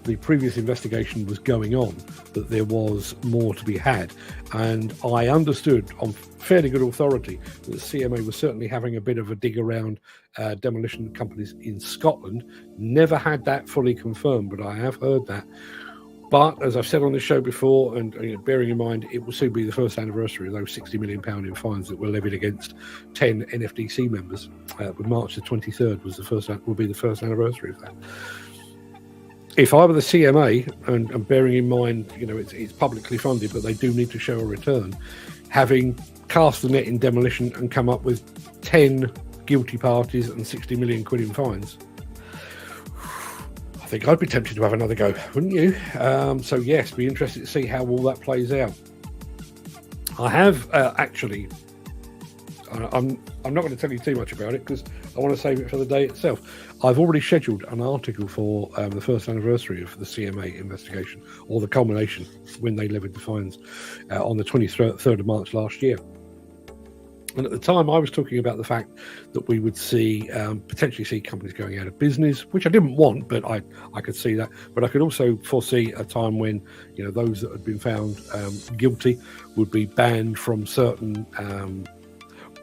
the previous investigation was going on, that there was more to be had. And I understood on fairly good authority that the CMA was certainly having a bit of a dig around demolition companies in Scotland. Never had that fully confirmed, but I have heard that. But as I've said on this show before, and bearing in mind it will soon be the first anniversary of those £60 million in fines that were levied against 10 NFDC members, March the 23rd will be the first anniversary of that. If I were the CMA, and bearing in mind, it's publicly funded, but they do need to show a return, having cast the net in demolition and come up with 10 guilty parties and 60 million quid in fines, I think I'd be tempted to have another go, wouldn't you? So yes, be interested to see how all that plays out. I have actually, I'm not going to tell you too much about it because I want to save it for the day itself. I've already scheduled an article for the first anniversary of the CMA investigation, or the culmination when they levied the fines on the 23rd of March last year. And at the time, I was talking about the fact that we would potentially see companies going out of business, which I didn't want, but I could see that. But I could also foresee a time when, those that had been found guilty would be banned from certain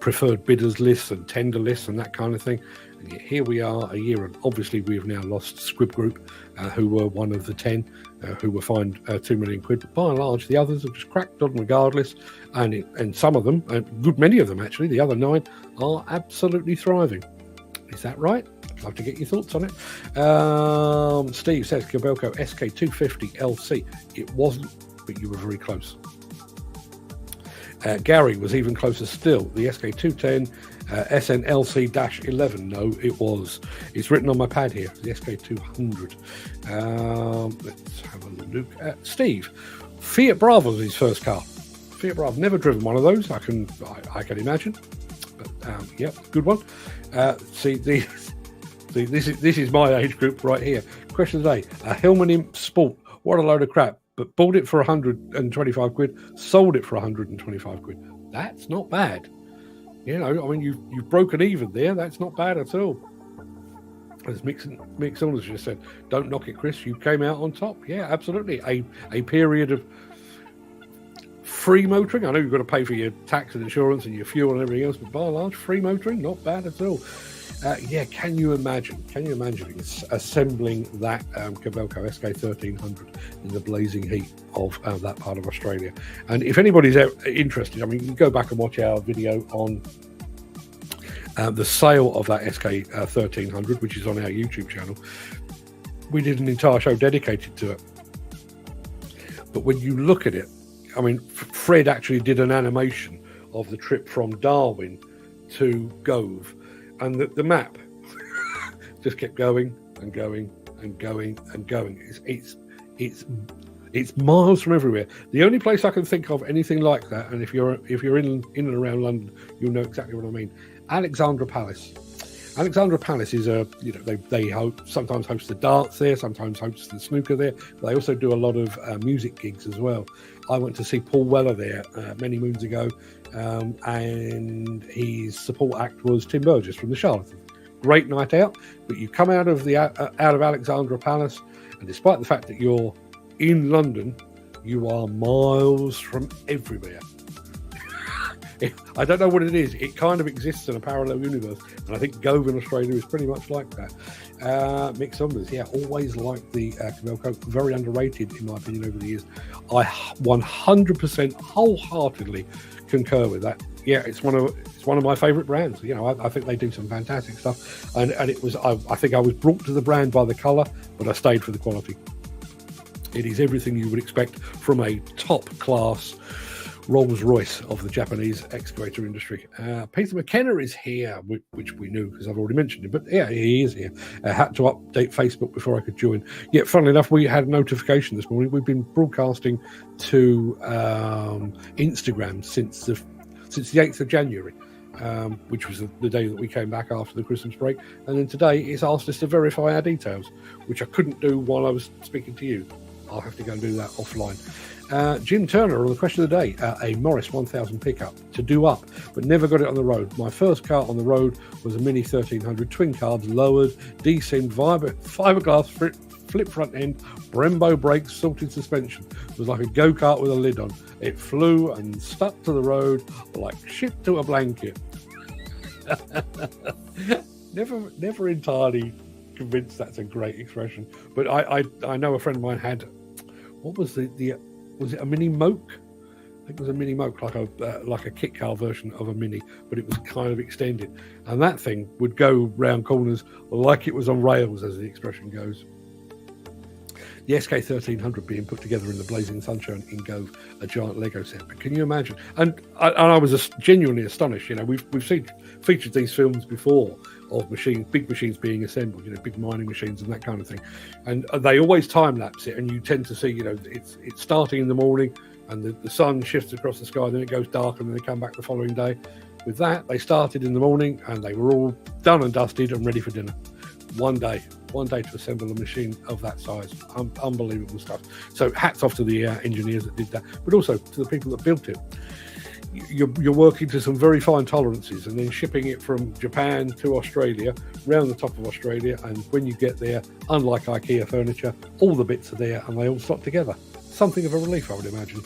preferred bidders lists and tender lists and that kind of thing. And yet here we are a year, and obviously we have now lost Squibb Group, who were one of the 10 who were fined £2 million. But by and large, the others have just cracked on regardless, and some of them, a good many of them actually, the other 9, are absolutely thriving. Is that right? I'd love to get your thoughts on it. Steve says Kobelco SK250 LC. It wasn't, but you were very close. Gary was even closer still. The SK210 SNLC-11. No, it was. It's written on my pad here. The SK200. Let's have a look at Steve. Fiat Bravo was his first car. Fiat Bravo. Never driven one of those. I can imagine. But yeah, good one. See, this is my age group right here. Question today: a Hillman Imp Sport. What a load of crap. But bought it for 125 quid, sold it for 125 quid. That's not bad. You've broken even there. That's not bad at all. As Mick Saunders just said, don't knock it, Chris. You came out on top. Yeah, absolutely. A period of free motoring. I know you've got to pay for your tax and insurance and your fuel and everything else, but by and large, free motoring, not bad at all. Can you imagine assembling that Kobelco SK1300 in the blazing heat of that part of Australia? And if anybody's interested, you can go back and watch our video on the sale of that SK1300, which is on our YouTube channel. We did an entire show dedicated to it. But when you look at it, Fred actually did an animation of the trip from Darwin to Gove. And the map just kept going and going and going and going. It's miles from everywhere. The only place I can think of anything like that, and if you're in and around London, you'll know exactly what I mean. Alexandra Palace. Alexandra Palace is they sometimes host the darts there, sometimes host the snooker there. But they also do a lot of music gigs as well. I went to see Paul Weller there many moons ago. And his support act was Tim Burgess from the Charlatans. Great night out, but you come out of Alexandra Palace, and despite the fact that you're in London, you are miles from everywhere. I don't know what it is. It kind of exists in a parallel universe, and I think Gove in Australia is pretty much like that. Mick Saunders, always liked the Kobelco. Very underrated, in my opinion, over the years. I 100% wholeheartedly concur with that. Yeah, it's one of my favourite brands. You know, I think they do some fantastic stuff, and it was I think I was brought to the brand by the colour, but I stayed for the quality. It is everything you would expect from a top class Rolls Royce of the Japanese excavator industry. Peter McKenna is here, which we knew because I've already mentioned him, but yeah, he is here. I had to update Facebook before I could join. Yet, funnily enough, we had a notification this morning. We've been broadcasting to Instagram since the 8th of January, which was the day that we came back after the Christmas break. And then today it's asked us to verify our details, which I couldn't do while I was speaking to you. I'll have to go and do that offline. Jim Turner on the question of the day, a Morris 1000 pickup to do up, but never got it on the road. My first car on the road was a Mini 1300 twin carbs, lowered, descent, fiberglass flip front end, Brembo brakes, salted suspension. It was like a go-kart with a lid on. It flew and stuck to the road like shit to a blanket. Never entirely convinced that's a great expression, but I know a friend of mine had, what was was it a Mini Moke? I think it was a Mini Moke, like a kit car version of a Mini, but it was kind of extended, and that thing would go round corners like it was on rails, as the expression goes. The SK1300 being put together in the blazing sunshine in Gove, a giant Lego set. But can you imagine? And I was genuinely astonished. You know, we've featured these films before of big machines being assembled. You know, big mining machines and that kind of thing. And they always time lapse it, and you tend to see, you know, it's starting in the morning, and the sun shifts across the sky, then it goes dark, and then they come back the following day. With that, they started in the morning, and they were all done and dusted and ready for dinner. One day to assemble a machine of that size. Unbelievable stuff. So hats off to the engineers that did that, but also to the people that built it. You're working to some very fine tolerances, and then shipping it from Japan to Australia, round the top of Australia, and when you get there, unlike IKEA furniture, all the bits are there and they all slot together. Something of a relief, I would imagine.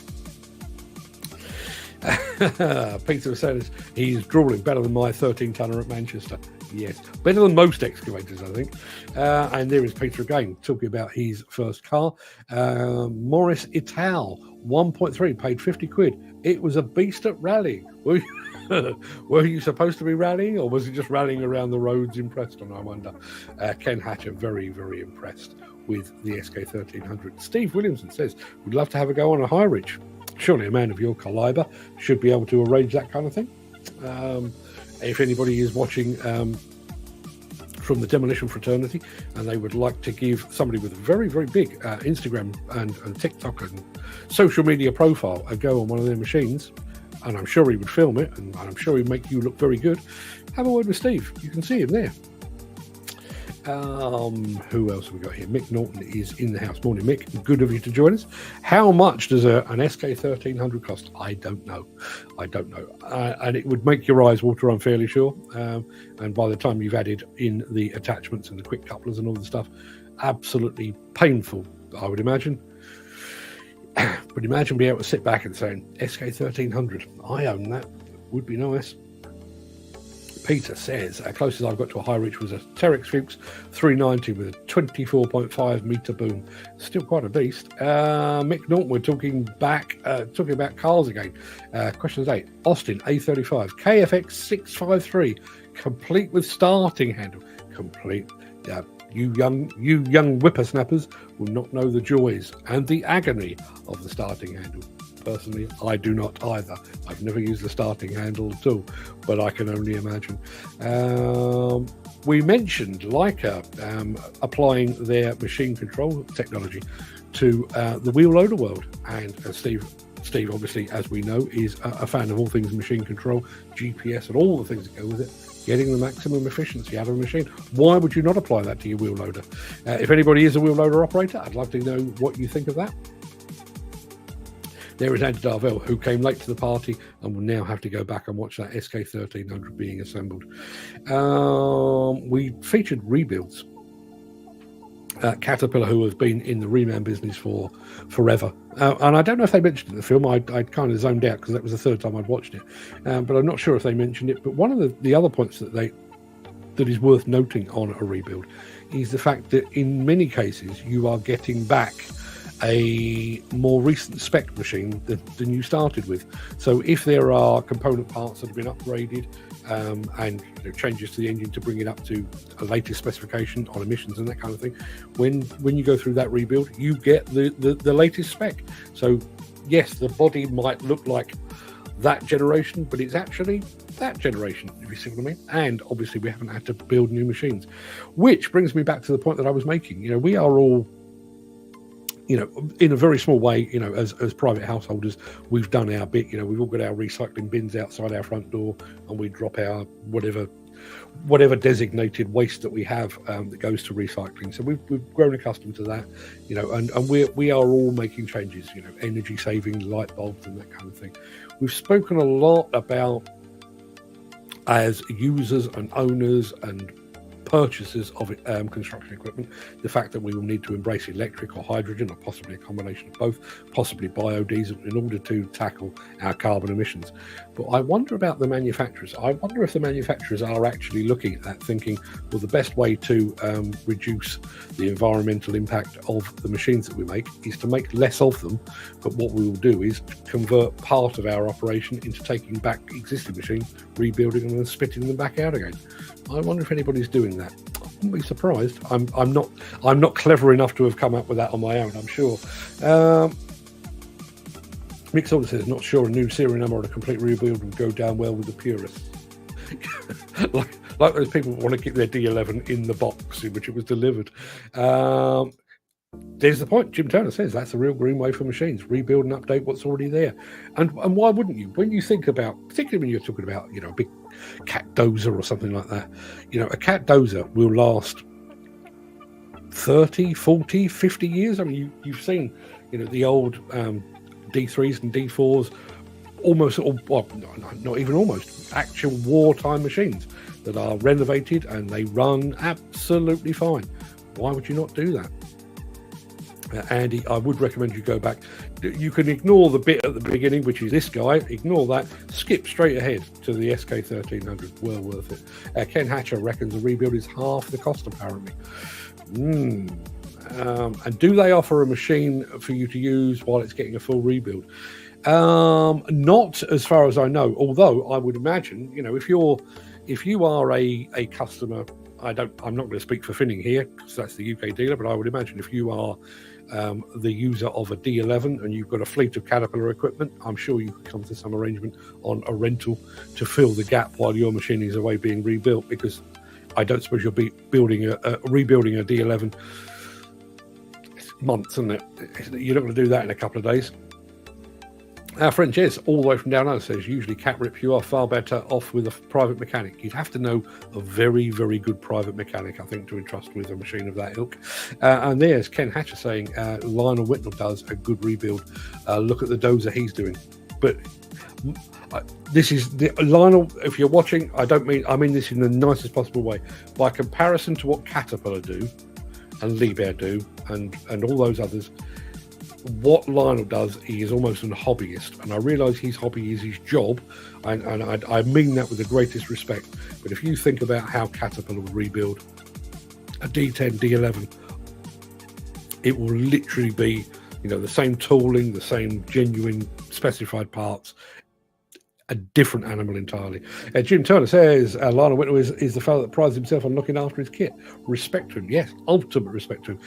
Peter says he's drooling, better than my 13-tonner at Manchester. Yes, better than most excavators, I think. And there is Peter again, talking about his first car. Morris Ital, 1.3, paid 50 quid. It was a beast at rallying. Were you supposed to be rallying, or was it just rallying around the roads in Preston, I wonder? Ken Hatcher, very, very impressed with the SK1300. Steve Williamson says, would love to have a go on a high reach. Surely a man of your caliber should be able to arrange that kind of thing. If anybody is watching from the Demolition fraternity and they would like to give somebody with a very, very big Instagram and TikTok and social media profile a go on one of their machines, and I'm sure he would film it, and I'm sure he'd make you look very good, have a word with Steve. You can see him there. Who else have we got here? Mick Norton is in the house. Morning, Mick. Good of you to join us. How much does an SK1300 cost? I don't know. And it would make your eyes water, I'm fairly sure. And by the time you've added in the attachments and the quick couplers and all the stuff, absolutely painful, I would imagine. But imagine being able to sit back and saying, SK1300, I own that. Would be nice. Peter says, closest I've got to a high reach was a Terex Fuchs 390 with a 24.5 metre boom. Still quite a beast. Mick Norton, we're talking about cars again. Question 8. Austin A35 KFX 653, complete with starting handle. Complete. You young whippersnappers will not know the joys and the agony of the starting handle. Personally, I do not either. I've never used the starting handle at all, but I can only imagine. We mentioned Leica applying their machine control technology to the wheel loader world, and Steve, obviously, as we know, is a fan of all things machine control, GPS, and all the things that go with it. Getting the maximum efficiency out of a machine. Why would you not apply that to your wheel loader? If anybody is a wheel loader operator, I'd love to know what you think of that. There is Andy Darvell, who came late to the party and will now have to go back and watch that SK1300 being assembled. We featured rebuilds. Caterpillar, who has been in the reman business for forever. And I don't know if they mentioned it in the film. I'd kind of zoned out because that was the third time I'd watched it. But I'm not sure if they mentioned it. But one of the other points that is worth noting on a rebuild is the fact that in many cases you are getting back a more recent spec machine than you started with. So if there are component parts that have been upgraded and changes to the engine to bring it up to a latest specification on emissions and that kind of thing, when you go through that rebuild, you get the latest spec. So yes, the body might look like that generation, but it's actually that generation, if you see what I mean. And obviously we haven't had to build new machines, which brings me back to the point that I was making. We are all, in a very small way, as private householders, we've done our bit. We've all got our recycling bins outside our front door, and we drop our whatever designated waste that we have that goes to recycling. So we've grown accustomed to that, and we are all making changes, energy saving, light bulbs and that kind of thing. We've spoken a lot about, as users and owners and purchasers of construction equipment, the fact that we will need to embrace electric or hydrogen, or possibly a combination of both, possibly biodiesel, in order to tackle our carbon emissions. But I wonder about the manufacturers. I wonder if the manufacturers are actually looking at that, thinking, well, the best way to reduce the environmental impact of the machines that we make is to make less of them. But what we will do is convert part of our operation into taking back existing machines, rebuilding them and spitting them back out again. I wonder if anybody's doing that. I wouldn't be surprised. I'm not clever enough to have come up with that on my own, I'm sure. Mick Salter says, not sure a new serial number or a complete rebuild would go down well with the purists. like those people who want to keep their D11 in the box in which it was delivered. There's the point. Jim Turner says that's a real green way for machines. Rebuild and update what's already there. And why wouldn't you? When you think about, particularly when you're talking about, a big cat dozer or something like that, a cat dozer will last 30, 40, 50 years. I mean, you've seen, the old D3s and D4s, not even almost, actual wartime machines that are renovated and they run absolutely fine. Why would you not do that? Andy, I would recommend you go back. You can ignore the bit at the beginning, which is this guy. Ignore that. Skip straight ahead to the SK1300. Well worth it. Ken Hatcher reckons a rebuild is half the cost, apparently. And do they offer a machine for you to use while it's getting a full rebuild? Not as far as I know. Although I would imagine, if you are a customer, I'm not going to speak for Finning here because that's the UK dealer, but I would imagine if you are the user of a D11 and you've got a fleet of Caterpillar equipment, I'm sure you could come to some arrangement on a rental to fill the gap while your machine is away being rebuilt, because I don't suppose you'll be rebuilding a D11 months, isn't it? You're not going to do that in a couple of days. Our friend Jez, all the way from down under, says usually cat rip, you are far better off with a private mechanic. You'd have to know a very, very good private mechanic, I think, to entrust with a machine of that ilk. And there's Ken Hatcher saying Lionel Whitnell does a good rebuild. Look at the dozer he's doing. But this is Lionel, if you're watching, I mean this in the nicest possible way. By comparison to what Caterpillar do and Liebherr do and all those others, what Lionel does, he is almost a hobbyist, and I realise his hobby is his job, and I mean that with the greatest respect. But if you think about how Caterpillar will rebuild a D10, D11, it will literally be, the same tooling, the same genuine specified parts, a different animal entirely. Jim Turner says Lionel Whitnell is the fellow that prides himself on looking after his kit. Respect to him, yes, ultimate respect to him.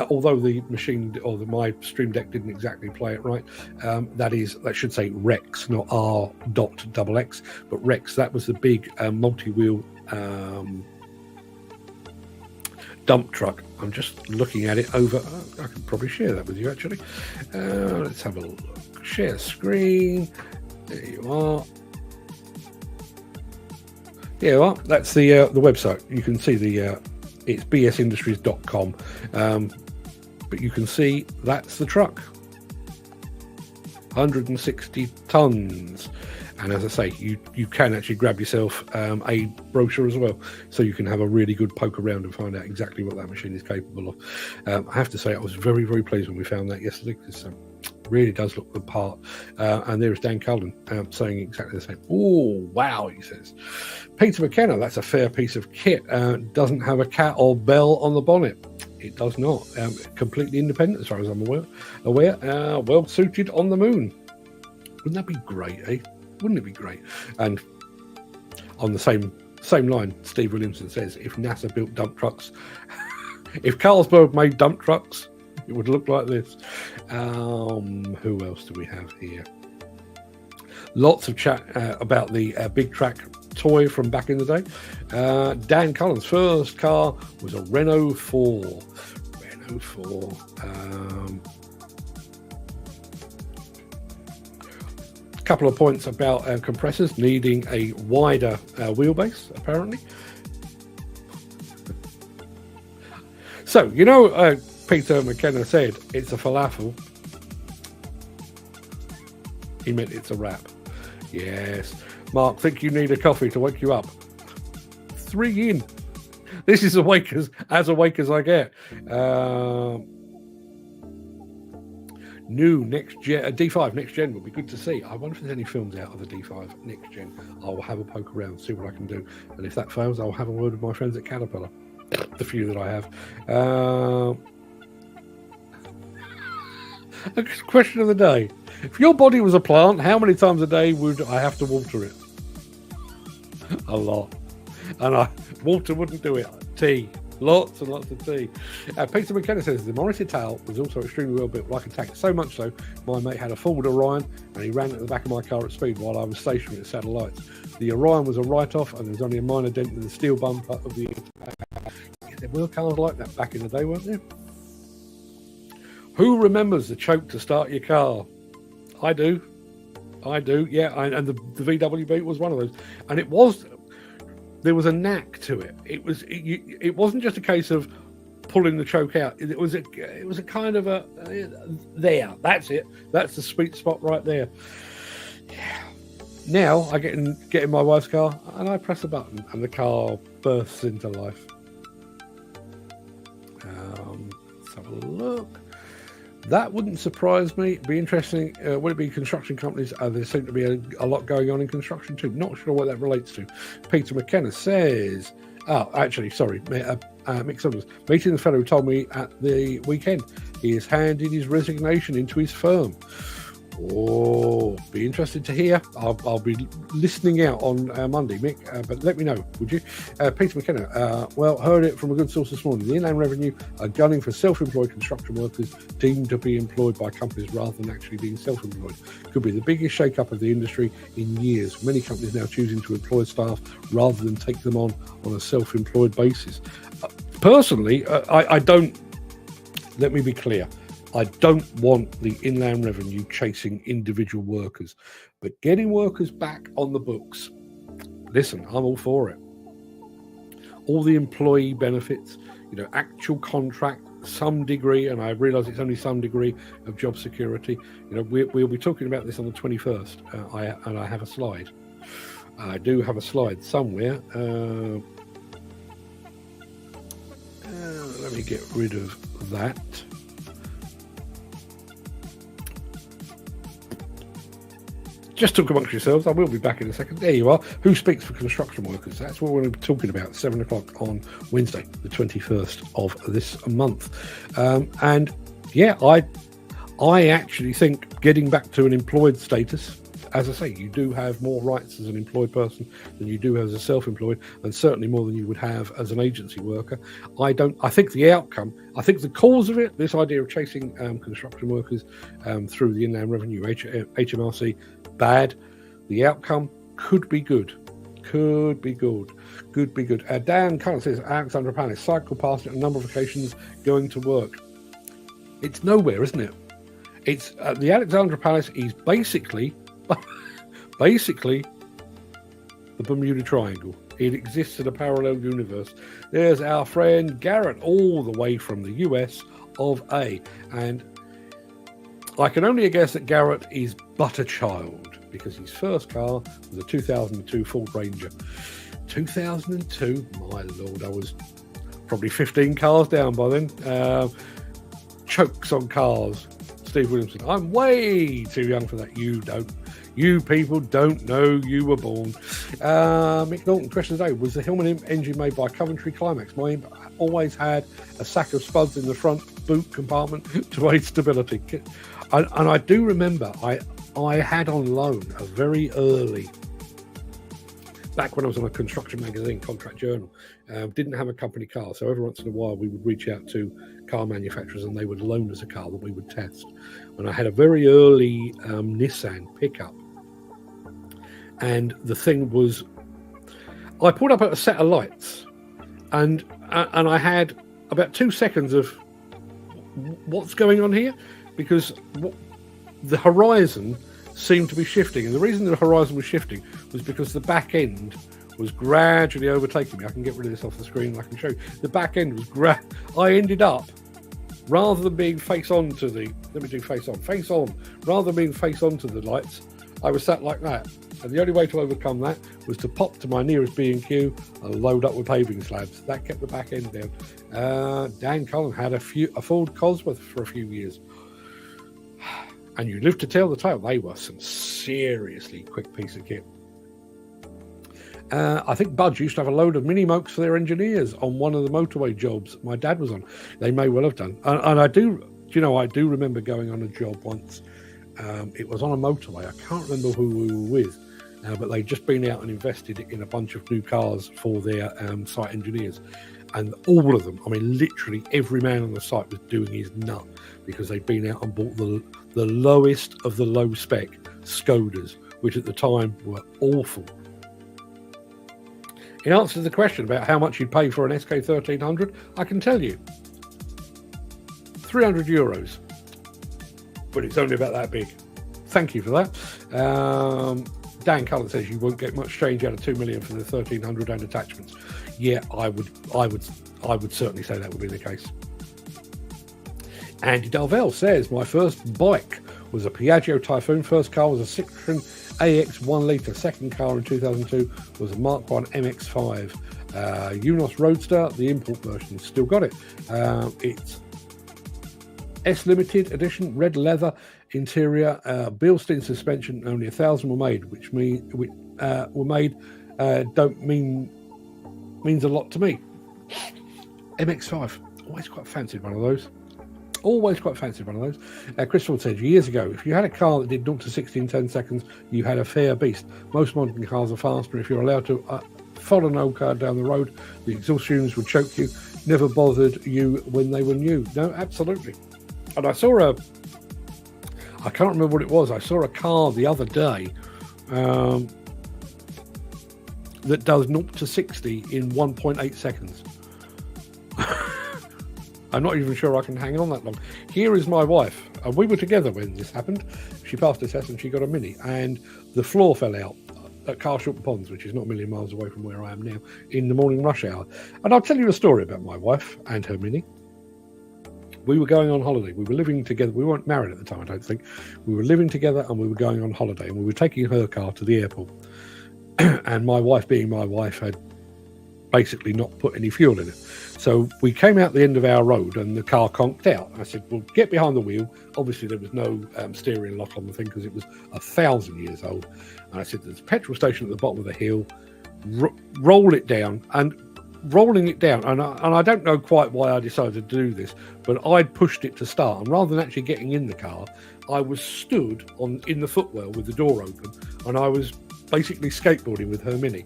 Although the machine or my Stream Deck didn't exactly play it right, that should say Rex, not R.XX, but Rex. That was the big multi-wheel dump truck. I'm just looking at it over. I can probably share that with you actually. Let's have a look. Share screen. There you are. Yeah, well, that's the website. You can see it's bsindustries.com. But you can see that's the truck. 160 tons. And as I say, you can actually grab yourself a brochure as well, so you can have a really good poke around and find out exactly what that machine is capable of. I have to say, I was very, very pleased when we found that yesterday, because really does look the part. And there's Dan Cullen saying exactly the same. Oh, wow, he says. Peter McKenna, that's a fair piece of kit. Doesn't have a cat or bell on the bonnet. It does not. Completely independent, as far as I'm aware. Well suited on the moon. Wouldn't that be great, eh? Wouldn't it be great? And on the same line, Steve Williamson says, if NASA built dump trucks, if Carlsberg made dump trucks, it would look like this. Who else do we have here? Lots of chat about the Big Track toy from back in the day. Dan Cullen's first car was a Renault 4. Couple of points about compressors needing a wider wheelbase, apparently. So, Peter McKenna said it's a falafel. He meant it's a wrap. Yes. Mark, think you need a coffee to wake you up? 3 in. This is awake as I get. New next gen, D5 next gen would be good to see. I wonder if there's any films out of the D5 next gen. I'll have a poke around, see what I can do. And if that fails, I'll have a word with my friends at Caterpillar. The few that I have. Question of the day. If your body was a plant, how many times a day would I have to water it? A lot. And water wouldn't do it. Tea. Lots and lots of tea. Peter McKenna says the Morris Ital was also extremely well built, like a tank. So much so, my mate had a Ford Orion and he ran at the back of my car at speed while I was stationary at Satellites. The Orion was a write-off and there was only a minor dent in the steel bumper of the... There were cars like that back in the day, weren't there? Who remembers the choke to start your car? I do. Yeah, and the VW Beat was one of those. And there was a knack to it. It wasn't just a case of pulling the choke out. It was a kind of a there. That's it. That's the sweet spot right there. Yeah. Now I get in my wife's car and I press a button and the car bursts into life. Let's have a look. That wouldn't surprise me. It'd be interesting. Would it be construction companies? There seem to be a lot going on in construction too. Not sure what that relates to. Peter McKenna says, Mick Saunders, meeting the fellow who told me at the weekend he has handed his resignation into his firm. Oh, be interested to hear. I'll be listening out on Monday, Mick, but let me know, would you? Peter McKenna, heard it from a good source this morning. The Inland Revenue are gunning for self-employed construction workers deemed to be employed by companies rather than actually being self-employed. Could be the biggest shake-up of the industry in years. Many companies now choosing to employ staff rather than take them on a self-employed basis. Personally, I don't, let me be clear, I don't want the Inland Revenue chasing individual workers, but getting workers back on the books, listen, I'm all for it. All the employee benefits, actual contract, some degree, and I realise it's only some degree of job security. We'll be talking about this on the 21st, and I have a slide. I do have a slide somewhere. Let me get rid of that. Just talk amongst yourselves. I will be back in a second. There you are. Who speaks for construction workers? That's what we're going to be talking about. 7 o'clock on Wednesday, the 21st of this month. And yeah, I actually think getting back to an employed status, as I say, you do have more rights as an employed person than you do as a self-employed, and certainly more than you would have as an agency worker. I think the outcome, I think the cause of it, this idea of chasing construction workers through the Inland Revenue, HMRC, bad. The outcome could be good. Dan Cullen says, Alexandra Palace, cycle past it on a number of occasions going to work. It's nowhere, isn't it? It's the Alexandra Palace is basically the Bermuda Triangle. It exists in a parallel universe. There's our friend Garrett, all the way from the US of A. And I can only guess that Garrett is but a child, because his first car was a 2002 Ford Ranger. 2002, my lord, I was probably 15 cars down by then. Chokes on cars. Steve Williamson, I'm way too young for that. You people don't know you were born. Mick Norton, question today, was the Hillman engine made by Coventry Climax? My always had a sack of spuds in the front boot compartment to aid stability. And I do remember I had on loan a very early, back when I was on a construction magazine, Contract Journal, didn't have a company car. So every once in a while we would reach out to car manufacturers and they would loan us a car that we would test. And I had a very early Nissan pickup. And the thing was, I pulled up at a set of lights and I had about 2 seconds of what's going on here, because the horizon seemed to be shifting, and the reason the horizon was shifting was because the back end was gradually overtaking me. I can get rid of this off the screen and I can show you. The back end was I ended up, rather than being face on to the, face on, rather than being face on to the lights, I was sat like that. And the only way to overcome that was to pop to my nearest B&Q and load up with paving slabs. That kept the back end down. Dan Cullen had a Ford Cosworth for a few years. And you live to tell the tale. They were some seriously quick piece of kit. I think Budge used to have a load of mini mokes for their engineers on one of the motorway jobs my dad was on. They may well have done. And I do remember going on a job once. It was on a motorway. I can't remember who we were with, but they'd just been out and invested in a bunch of new cars for their site engineers. And all of them, I mean, literally every man on the site was doing his nut because they'd been out and bought the lowest of the low spec Skodas, which at the time were awful. In answer to the question about how much you'd pay for an SK1300, I can tell you, €300. But it's only about that big. Thank you for that. Dan Cullen says you won't get much change out of $2 million for the 1300 and attachments. Yeah, I would certainly say that would be the case. Andy Dalvell says my first bike was a Piaggio Typhoon. First car was a Citroen AX 1 litre. Second car in 2002 was a Mark 1 MX5. Unos Roadster, the import version. Still got it. It's S Limited edition, red leather interior, Bilstein suspension. Only 1,000 were made, which means a lot to me. MX5, always quite fancied one of those. Chris Ford says, years ago, if you had a car that did 0 to 60 in 10 seconds, you had a fair beast. Most modern cars are faster. If you're allowed to follow an old car down the road, the exhaust fumes would choke you. Never bothered you when they were new. No, absolutely. And I saw I can't remember what it was. I saw a car the other day that does 0 to 60 in 1.8 seconds. I'm not even sure I can hang on that long. Here is my wife. And we were together when this happened. She passed the test and she got a Mini. And the floor fell out at Carshalton Ponds, which is not a million miles away from where I am now, in the morning rush hour. And I'll tell you a story about my wife and her Mini. We were going on holiday. We were living together. We weren't married at the time, I don't think. We were living together and we were going on holiday. And we were taking her car to the airport. And my wife, being my wife, had basically not put any fuel in it. So we came out the end of our road and the car conked out. I said, well, get behind the wheel. Obviously, there was no steering lock on the thing because it was 1,000 years old. And I said, there's a petrol station at the bottom of the hill. Roll it down. And rolling it down, and I don't know quite why I decided to do this, but I'd pushed it to start. And rather than actually getting in the car, I was stood in the footwell with the door open. And I was basically skateboarding with her Mini.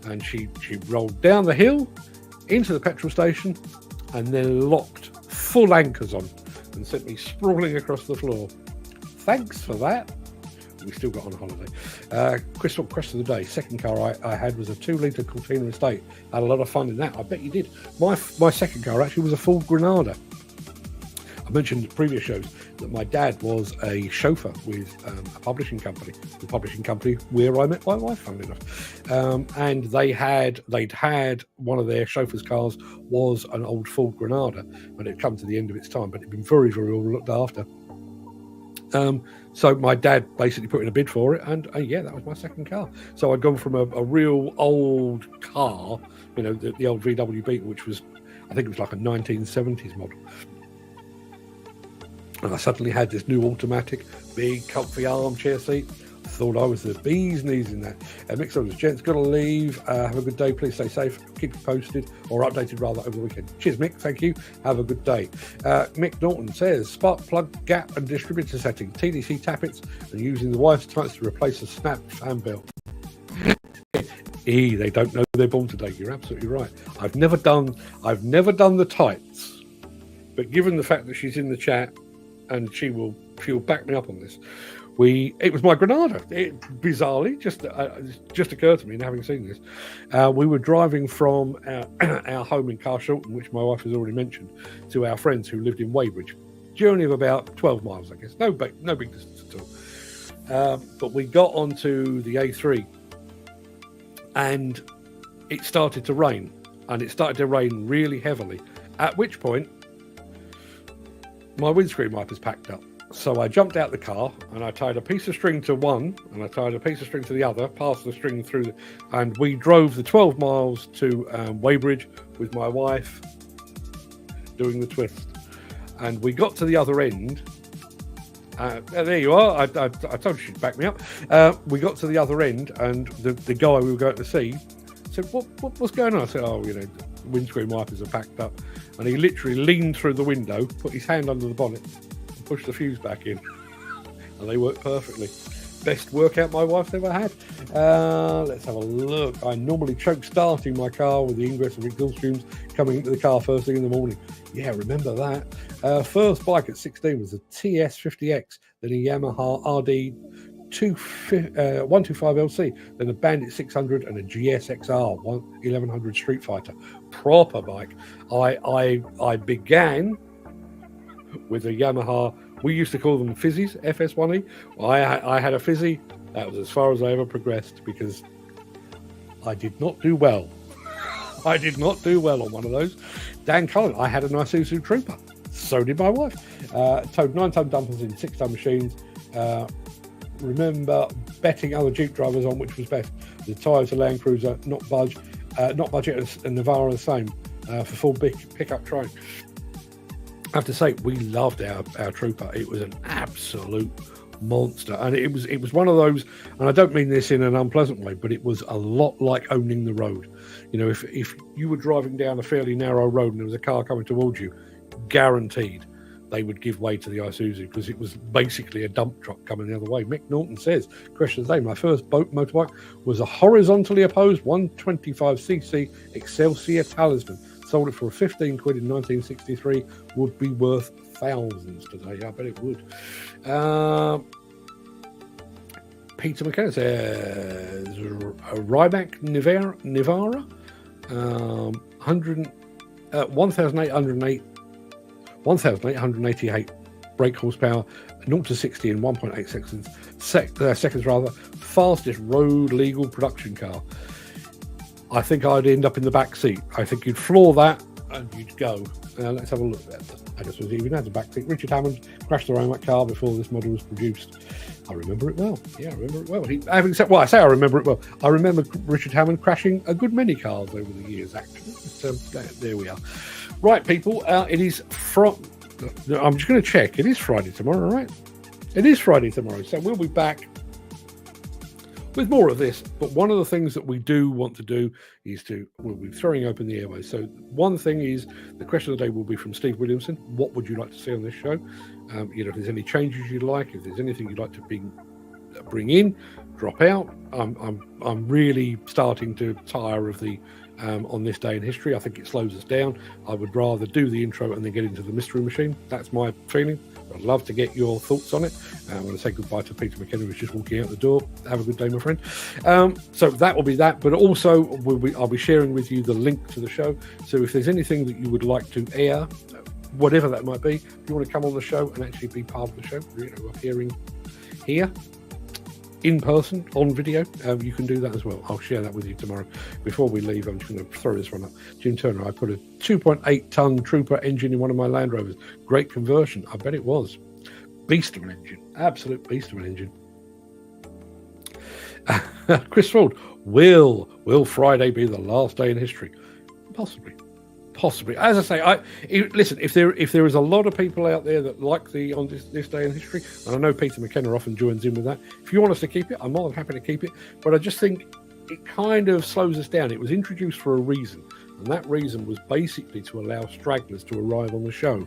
And she rolled down the hill into the petrol station and then locked full anchors on and sent me sprawling across the floor. Thanks for that. We still got on holiday. Crystal question of the day. Second car I had was a 2-litre Cortina Estate. Had a lot of fun in that. I bet you did. My second car actually was a Ford Granada. I mentioned in previous shows that my dad was a chauffeur with a publishing company. The publishing company where I met my wife, funnily enough. And they'd had one of their chauffeur's cars was an old Ford Granada, but it had come to the end of its time, but it'd been very, very well looked after. So my dad basically put in a bid for it, and yeah, that was my second car. So I'd gone from a real old car, the old VW Beetle, which was, I think it was like a 1970s model. And I suddenly had this new automatic, big, comfy armchair seat, thought I was the bee's knees in that. Mick says, gents, got to leave. Have a good day. Please stay safe. Keep you posted, or updated rather, over the weekend. Cheers, Mick. Thank you. Have a good day. Mick Norton says, spark plug, gap and distributor setting, TDC tappets, and using the wire tights to replace a snap fan belt. They don't know they're born today. You're absolutely right. I've never done the tights, but given the fact that she's in the chat, and she'll back me up on this. It was my Granada. It bizarrely just occurred to me, and having seen this, we were driving from our home in Carshalton, which my wife has already mentioned, to our friends who lived in Weybridge. Journey of about 12 miles, I guess. No big distance at all. But we got onto the A3, and it started to rain, and it started to rain really heavily. At which point, my windscreen wipers packed up. So I jumped out the car and I tied a piece of string to one and I tied a piece of string to the other, passed the string through, and we drove the 12 miles to Weybridge with my wife doing the twist. And we got to the other end. There you are. I told you she'd back me up. We got to the other end, and the guy we were going to see said, what's going on? I said, windscreen wipers are packed up. And he literally leaned through the window, put his hand under the bonnet, and pushed the fuse back in. And they worked perfectly. Best workout my wife's ever had. Let's have a look. I normally choke starting my car with the ingress of exhaust fumes coming into the car first thing in the morning. Yeah, remember that. First bike at 16 was a TS50X, then a Yamaha RD 125LC, then a Bandit 600 and a GSXR 1100 Street Fighter. Proper bike. I began with a Yamaha. We used to call them Fizzies, FS1E. I had a Fizzy. That was as far as I ever progressed because I did not do well. I did not do well on one of those. Dan Cullen, I had an Isuzu Trooper. So did my wife. Towed 9-ton dumpers in 6-ton machines. Remember betting other Jeep drivers on which was best. The tyres of Land Cruiser, not budget, and Navara the same for full pickup train. I have to say, we loved our Trooper. It was an absolute monster, and it was one of those, and I don't mean this in an unpleasant way, but it was a lot like owning the road. You know, if you were driving down a fairly narrow road and there was a car coming towards you, guaranteed they would give way to the Isuzu because it was basically a dump truck coming the other way. Mick Norton says, question of the day, my first motorbike was a horizontally opposed 125cc Excelsior Talisman. Sold it for 15 quid in 1963. Would be worth thousands today. I bet it would. Peter McKenna says, Ryback Nivara 1,888 brake horsepower, 0 to 60 in 1.8 seconds. Seconds rather. Fastest road legal production car. I think I'd end up in the back seat. I think you'd floor that and you'd go. Let's have a look at that. I just was even had a back seat. Richard Hammond crashed the Romac car before this model was produced. I remember it well. Yeah, I remember it well. I say I remember it well. I remember Richard Hammond crashing a good many cars over the years, actually. So there we are. Right, people. It is from. I'm just going to check. It is Friday tomorrow, right? It is Friday tomorrow. So we'll be back with more of this, but one of the things that we do want to do is we'll be throwing open the airways. So one thing is, the question of the day will be from Steve Williamson. What would you like to see on this show? If there's any changes you'd like, if there's anything you'd like to bring in, drop out. I'm really starting to tire of the on this day in history. I think it slows us down. I would rather do the intro and then get into the mystery machine. That's my feeling. I'd love to get your thoughts on it. I want to say goodbye to Peter McKenna, who's just walking out the door. Have a good day, my friend. So that will be that. But also, I'll be sharing with you the link to the show. So if there's anything that you would like to air, whatever that might be, if you want to come on the show and actually be part of the show, appearing here in person on video, you can do that as well. I'll share that with you tomorrow. Before we leave, I'm just going to throw this one up. Jim Turner, I put a 2.8 ton Trooper engine in one of my Land Rovers. Great conversion. I bet it was. Beast of an engine. Absolute beast of an engine. Chris Ford, will Friday be the last day in history? Possibly. Possibly, as I say, listen. If there is a lot of people out there that like on this day in history, and I know Peter McKenna often joins in with that. If you want us to keep it, I'm more than happy to keep it. But I just think it kind of slows us down. It was introduced for a reason, and that reason was basically to allow stragglers to arrive on the show.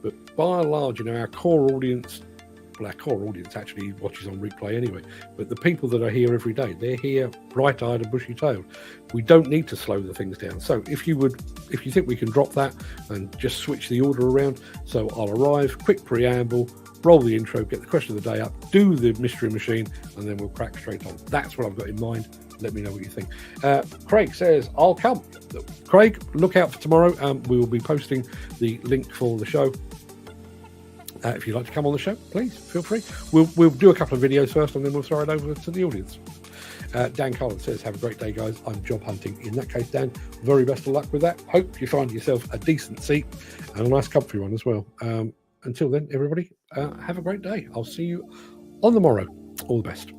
But by and large, our core audience. Well, our core audience actually watches on replay anyway, but the people that are here every day, they're here bright-eyed and bushy-tailed. We don't need to slow the things down. So if you think we can drop that and just switch the order around, so I'll arrive, quick preamble, roll the intro, get the question of the day up, do the mystery machine, and then we'll crack straight on. That's what I've got in mind. Let me know what you think. Craig says, I'll come. Craig, look out for tomorrow. We will be posting the link for the show. If you'd like to come on the show, please feel free. We'll do a couple of videos first, and then we'll throw it over to the audience. Dan Collins says, have a great day, guys. I'm job hunting. In that case, Dan, very best of luck with that. Hope you find yourself a decent seat and a nice comfy one as well. Until then, everybody, have a great day. I'll see you on the morrow. All the best.